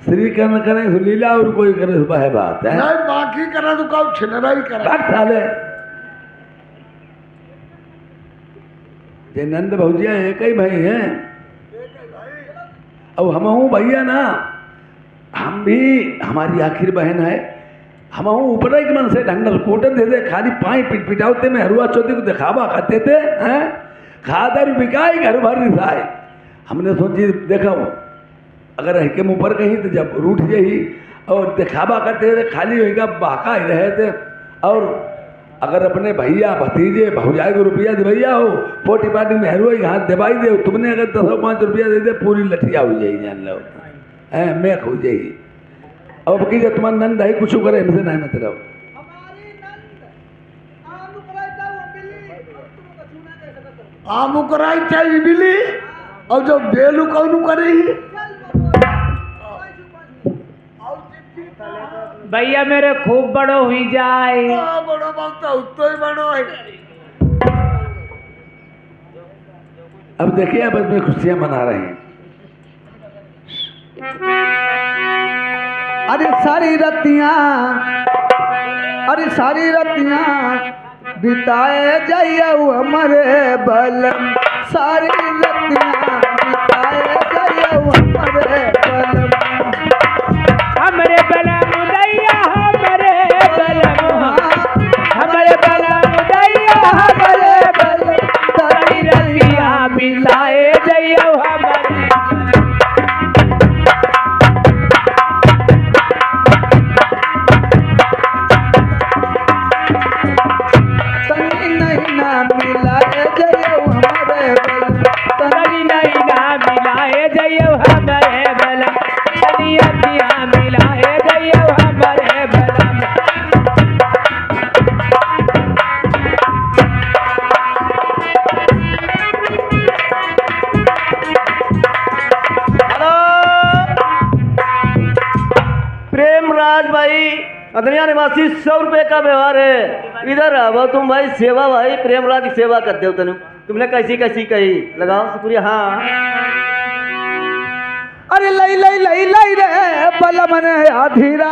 श्री कर्ण करे सो लीला और कोई करे सो है बात है। नहीं बाकी करा तो कब छिनरा ही करा। बात साले ये नंद भौजिया एक ही भाई हैं। अब हम हूँ भैया ना, हम भी हमारी आखिर बहन है। हम ऊपर एक मन से ढंडल कोटन दे दे, खाली पाई पिट पिटावते में हरुआ चौथी को दिखावा खाते थे हैं, खादर बिकाई घर भर रिसाए। हमने सोची देखो अगर के मुँह पर कहीं तो जब रूठ जाही और दिखावा करते थे खाली होगा बाका ही रहे थे। और अगर अपने भैया भतीजे भौजाई को रुपया दिवैया हो, पोटी पार्टी में हरू हाथ दबाई दे, तुमने अगर 10-5 रुपया दे दे पूरी लठिया हो जाए, जान लो है मैं हो जाए। अब की जब तुम्हारा नंद है कुछ करे हमसे नहीं मतलब। आम कराई चाहिए बिली और जो बेलू कौन करे भैया मेरे खूब बड़ो हुई जाए। बड़ो बात तो ही बड़ो है। अब देखिए अब इसमें खुशियां मना रहे हैं। अरे सारी रतियां, अरे सारी रतियां बिताए जाइए हमारे बलम, सारी रतियां बिताए जाइए हमारे बलम। हमरे बलम दैया हमरे बलम, हमरे बलम दैया हमरे बलम, सारी रतियां बिताए जाइए हमारे। मिलाए जयो हमारे बलम, तनी नहीं ना मिलाए जयो हमारे बलम, तनी अतिया मिलाए जयो हमारे बलम। अदनिया निवासी 100 रुपये का व्यवहार है। इधर आओ तुम भाई, सेवा भाई प्रेमराज की सेवा करते हो तुम। तुमने कैसी कैसी कही, लगाओ सुपुरी। हाँ अरे लई लई लई लई रे बलम ने आधीरा,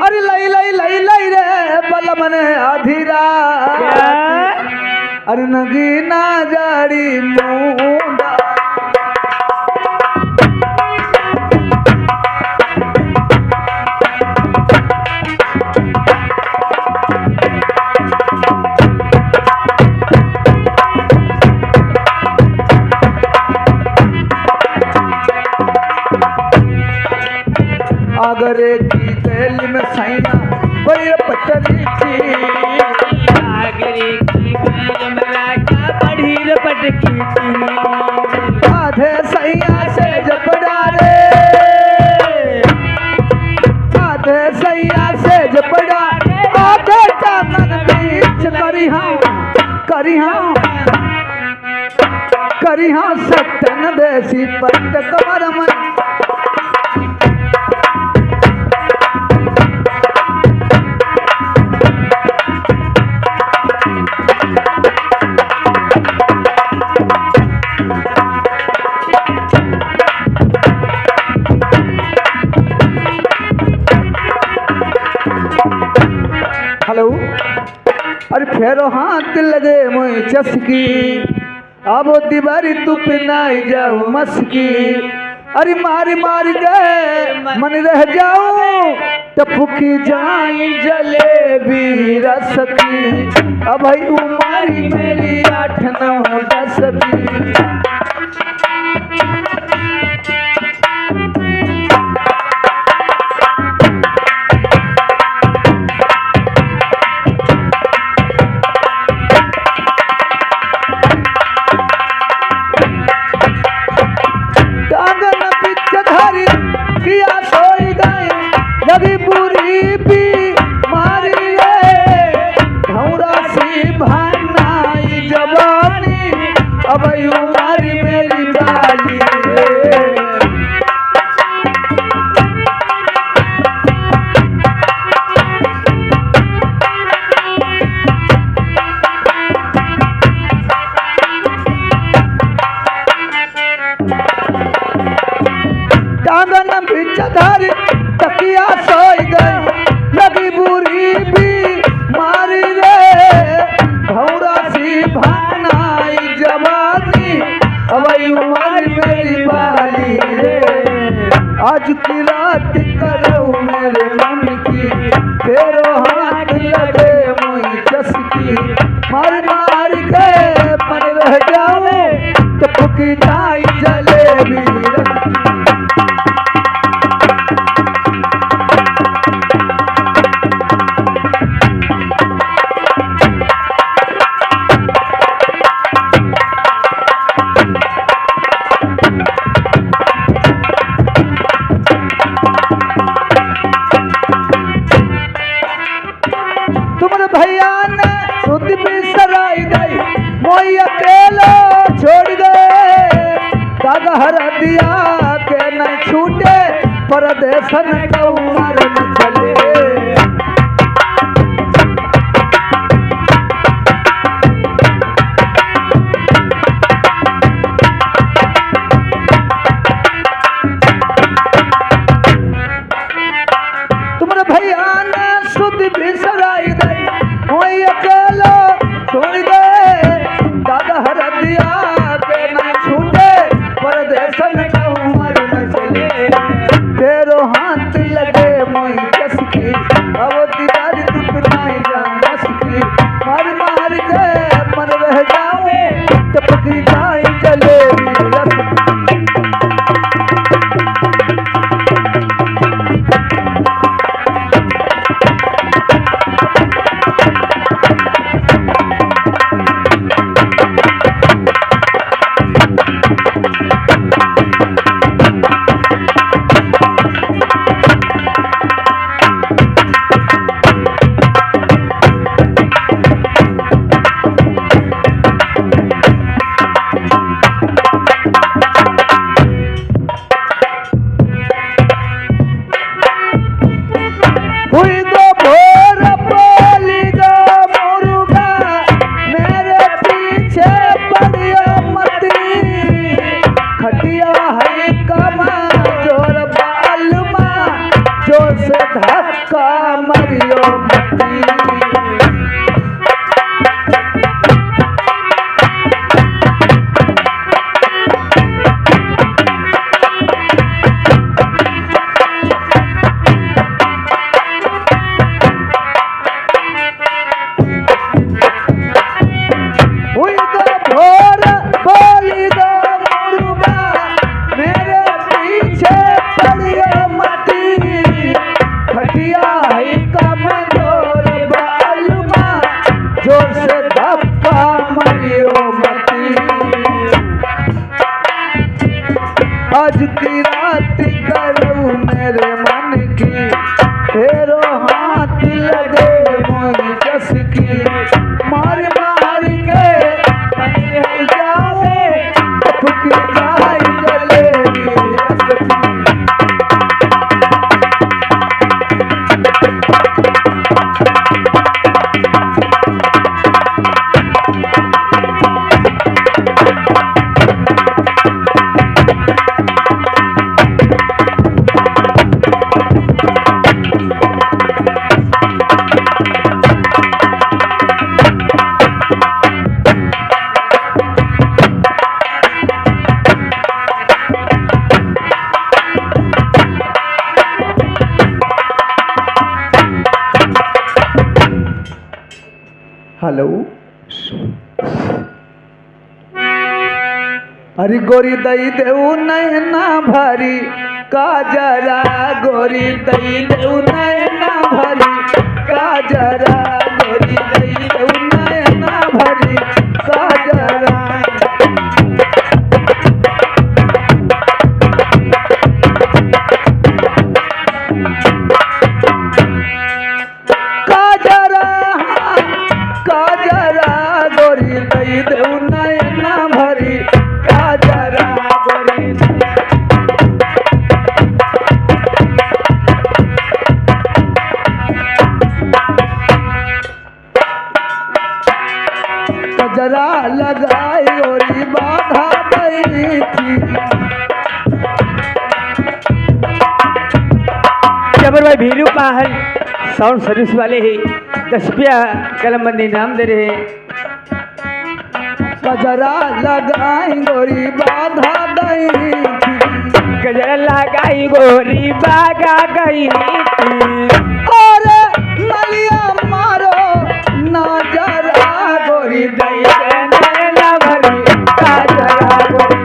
अरे लई लई लई लई रे बलम ने आधीरा, अरे नगीना जाड़ी मुंडा। आगरे की तेल में साइना बड़ी पटरी थी, आगरे की तेल में लाका बड़ी पटकी थी। आधे सैया से जपड़ा रे, आधे सैया से जपड़ा, आधे चांदन बीच करी हाँ सटन देसी पट कमर मन। हेलो, अरे फेरो हाथ लगे मोई चसकी, अब दीवारी तू पिनाई जाऊ मस्की। अरे मारी मारी गए मन रह जाऊं, टपकी जाई जलेबी रस की। अब भाई उमारी मेरी 8 9 10 की। लगी बुरी भी मारी रे, घौरा सी भानाई जवानी, अब उमारी मेरी बाली रे। कांगन बिचधारी तकिया सोई गई, लगी बुरी भी मारी रे, घौरा सी भानाई जवानी, अब उमर मेरी बाली रे। आज की रात करो मेरे मन की, फेरो हाथ लगे मोई चसकी। मार मार के मन रह जाऊं, तो फुकी जाई जलेबी। तुम्हारे भैया ने सुध भी सराई गई, मोई अकेलो छोड़ गए। दादा हर दिया के न छूटे, परदेसन को मर न चले। तुम्हारे भैया ने सुध भी सराई गई, मोई अकेलो छोड़ गए। दादा हर दिया के न छूटे, परदेसन को मर न चले। तेरो हाथ लगे मोई पीछे पड़ियो मती खटिया है कमा जोर बालमा जोर से धक्का मरियो मती हुई तो भोर बोली दो मुर्गा मेरे पीछे पड़ियो मती खटिया है कमजोर बालमा जोर से धक्का मरियो मती आज की रात करूँ मेरे मन की फेरो हाथ लगे मोरी जस की मार मार के नहीं जावे फुकी जाई जलेबी रस की हेलो अरे गोरी दई देऊ नैना भरी काजरा गोरी दई देऊ नैना भरी काजरा गोरी दई देऊ नैना भरी काजरा काजरा काजरा गोरी दई देऊ नैना भरी काजरा गोरी कजरा लगाई गोरी बाधा गई थी जबर भाई भीरू पाहल साउंड सर्विस वाले ही 10 रुपया कलम बंदी नाम दे रहे हैं। कजरा लगाई गोरी बाधा गई थी गजरा लगाई गोरी बागा गई थी। और नलिया मारो नजरा गोरी दई नैना भरी काजरा गोरी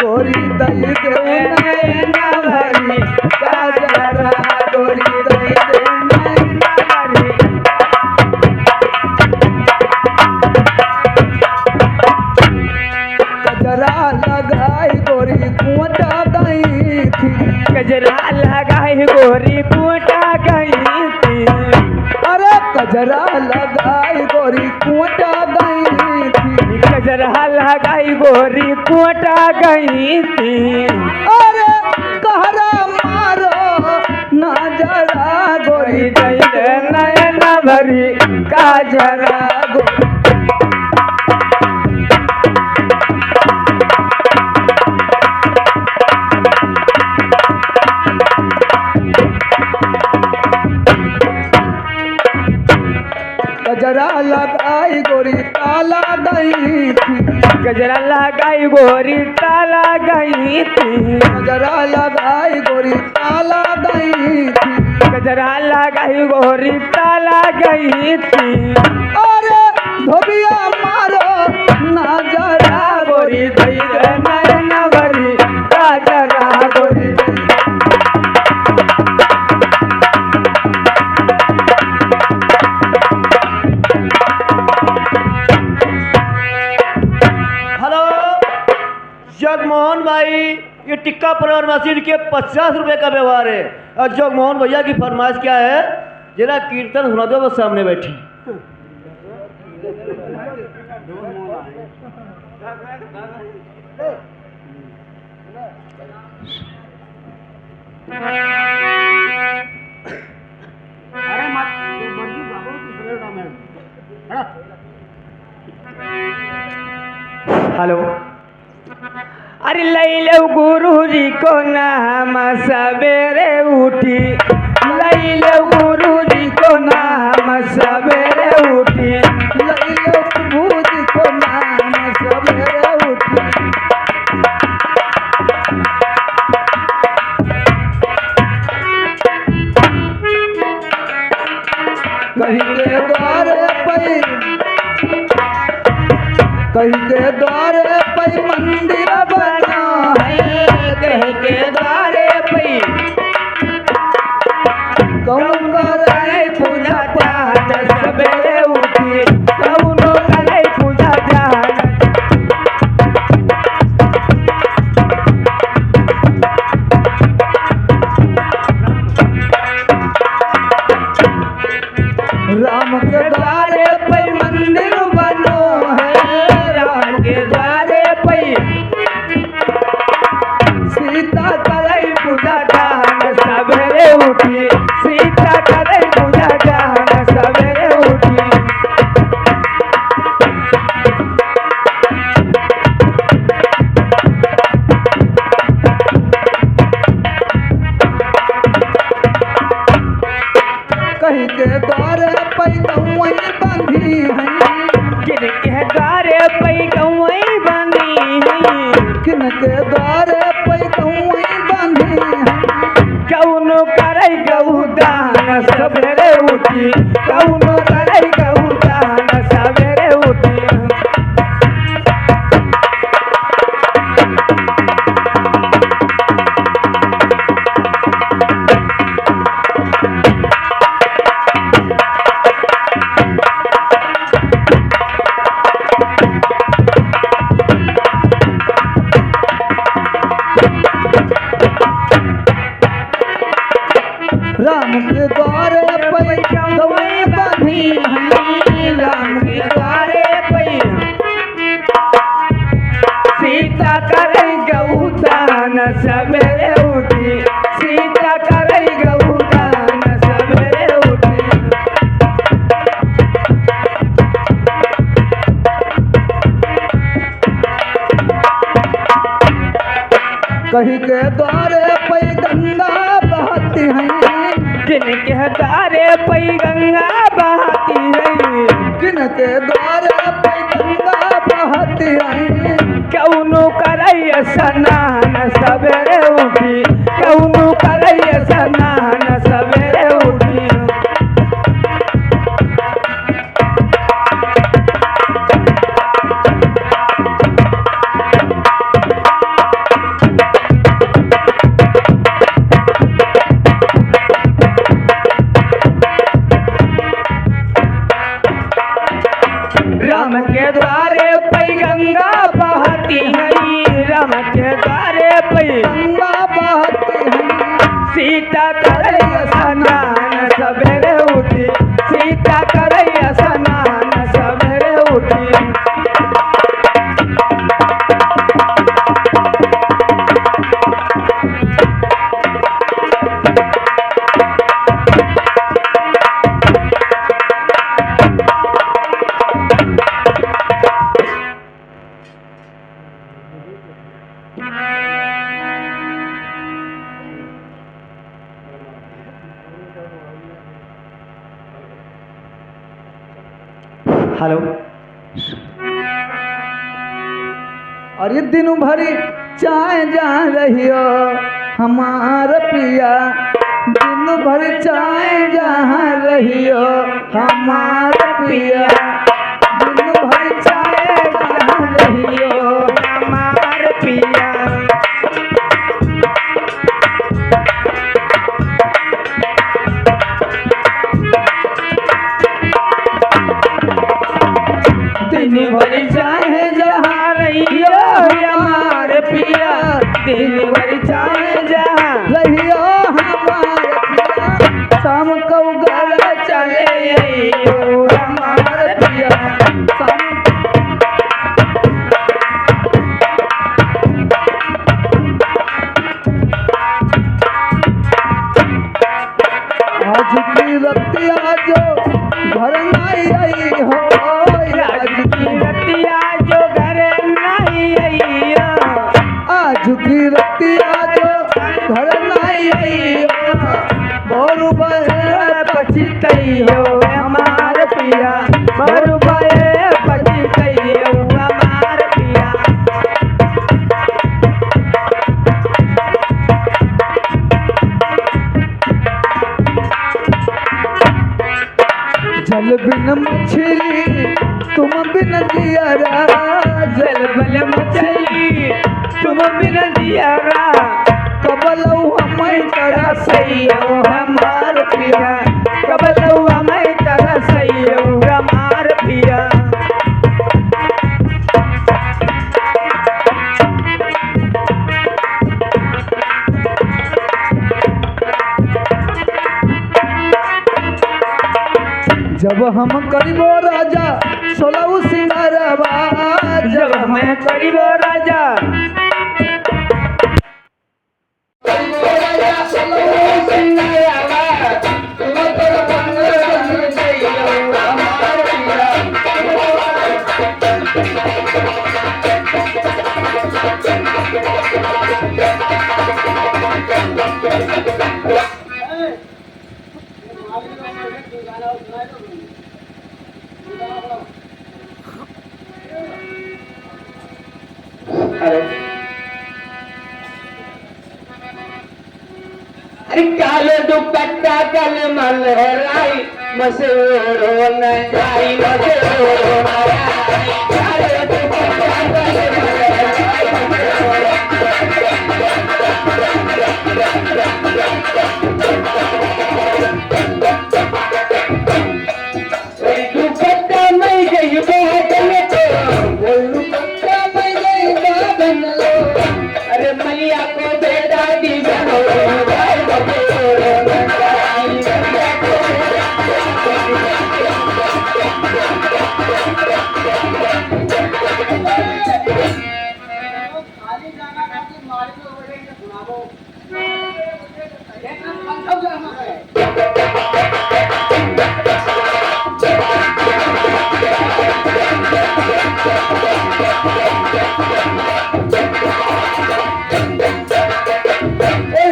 गोरी दई दे नैना भरी काजरा गोरी दई दे नैना भरी कजरा लगाई गोरी कुंटा गई थी गजरा लगाई गोरी कोटा गई थी। अरे कजरा लगाई गोरी कुंटा गई थी गजरा लगाई गोरी कोटा गई थी। अरे कहरा मारो नजरा गोरी दई दे नैना भरी काजरा गोरी कजरा लगाई गोरी ताला गई थी गजरा लगाई गोरी ताला गई थी। कजरा लगाई गोरी ताला गई थी गजरा लगाई गोरी ताला गई थी। अरे धोबिया मारो नजरा गोरी दई दे नैना भरी काजरा गोरी हेलो जगमोहन भाई ये ये टिक्का परवर मशीन के 50 रुपए का व्यवहार है। और जगमोहन भैया की फरमाइश क्या है, जरा कीर्तन सुना दो, वो सामने बैठी। हेलो। अरे लई लो गुरु जी को नाम सवेरे उठी, लई लो गुरु जी को नाम सवेरे उठी, लई लो प्रभु जी को नाम सवेरे उठी। कहीं के द्वारे पे मंदिर बना है, कहीं के द्वारे पे कौन करे पूजा पाठ सवेरे उठी, कौनो करे पूजा पाठ। राम के द्वारे पे मंदिर बनो है, राम के द्वारे पे सीता करे पूजा दान सवेरे उठी, सीता करे पूजा दान सवेरे उठी। कहीं के द्वारे पे गौई बंधी है, किनके द्वारे पे गौई बंधी है, किनके द्वारे पे गौई बंधी है। कौनो करे गौ दान सवेरे उठी, कौनो करे गौ दान सवेरे उठी। राम के द्वारे पे गौई बंधी है, राम के द्वारे पे सीता करे गौ दान सवेरे उठी, सीता करे गौ दान सवेरे उठी। कहीं के द्वारे पे गंगा बहती है, किनके द्वारे पे गंगा बहती है, किनके द्वारे पे गंगा बहती है। कौनो करे स्नान सवेरे उठी, कौनो करे स्नान सवेरे उठी। राम के द्वारे पे गंगा बहती है, राम के द्वारे पे गंगा बहती है। सीता करे स्नान सवेरे उठी, सीता करे स्नान सवेरे उठी। हेलो। अरे दिन भरी चाय जा रही हो हमार पिया, दिन भर चाय जा रही हो हमार पिया, दिन भर चाय जा रही हो हमार पिया। दिन भर चाहे जहाँ रही हो हमार पिया, दिन भर शाम को गाला चले अइयो हमार पिया शाम आज की रतिया जो घर नहीं आई हो आज की रतिया जो घर नहीं आई आज की रतिया जो घर नहीं आई बरुबर पछितई हो हमार पिया बरुबर पछितई हो हमार पिया जल बिन मछली तुम बिन दियरा जल बल मचली तुम बिन दियारा कबलऊ हमें तरह सही हो हमार पिया कबलऊ हमें तरह सही हो हमार पिया जब हम करीबो राजा सोलऊ सिंगारवा जब मैं करीबो राजा अरे काले दुपट्टा कल मलहराई मशहूर हो नई मशहूर हो काले दुपट्टा कल मलहराई दुपट्टा मैं गई बादल को दुपट्टा मैं गई बादल अरे मैया को बेटा दी बनो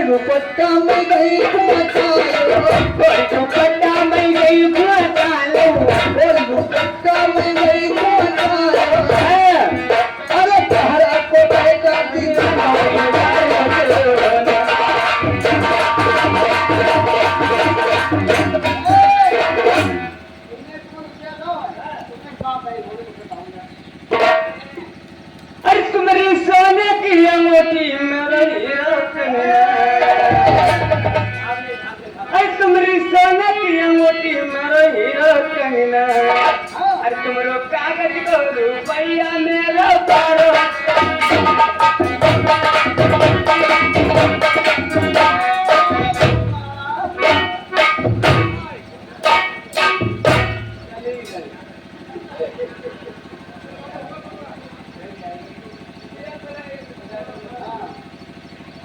दुपट्टा में गई दुपट्टा में गई दुपट्टा में गई अरे तहरा को बेटा दी अरे तुम्हारी सोने की अंगूठी मेरी तुम्हारी सोने की अंगूठी मेरा हीरो कहना अरे तुम्हारो कागज को रुपया मेरा पारो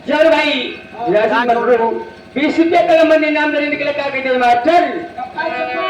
चल भाई 20 रुपये का मंदिर नाम देने के लिए क्या कहते हैं मास्टर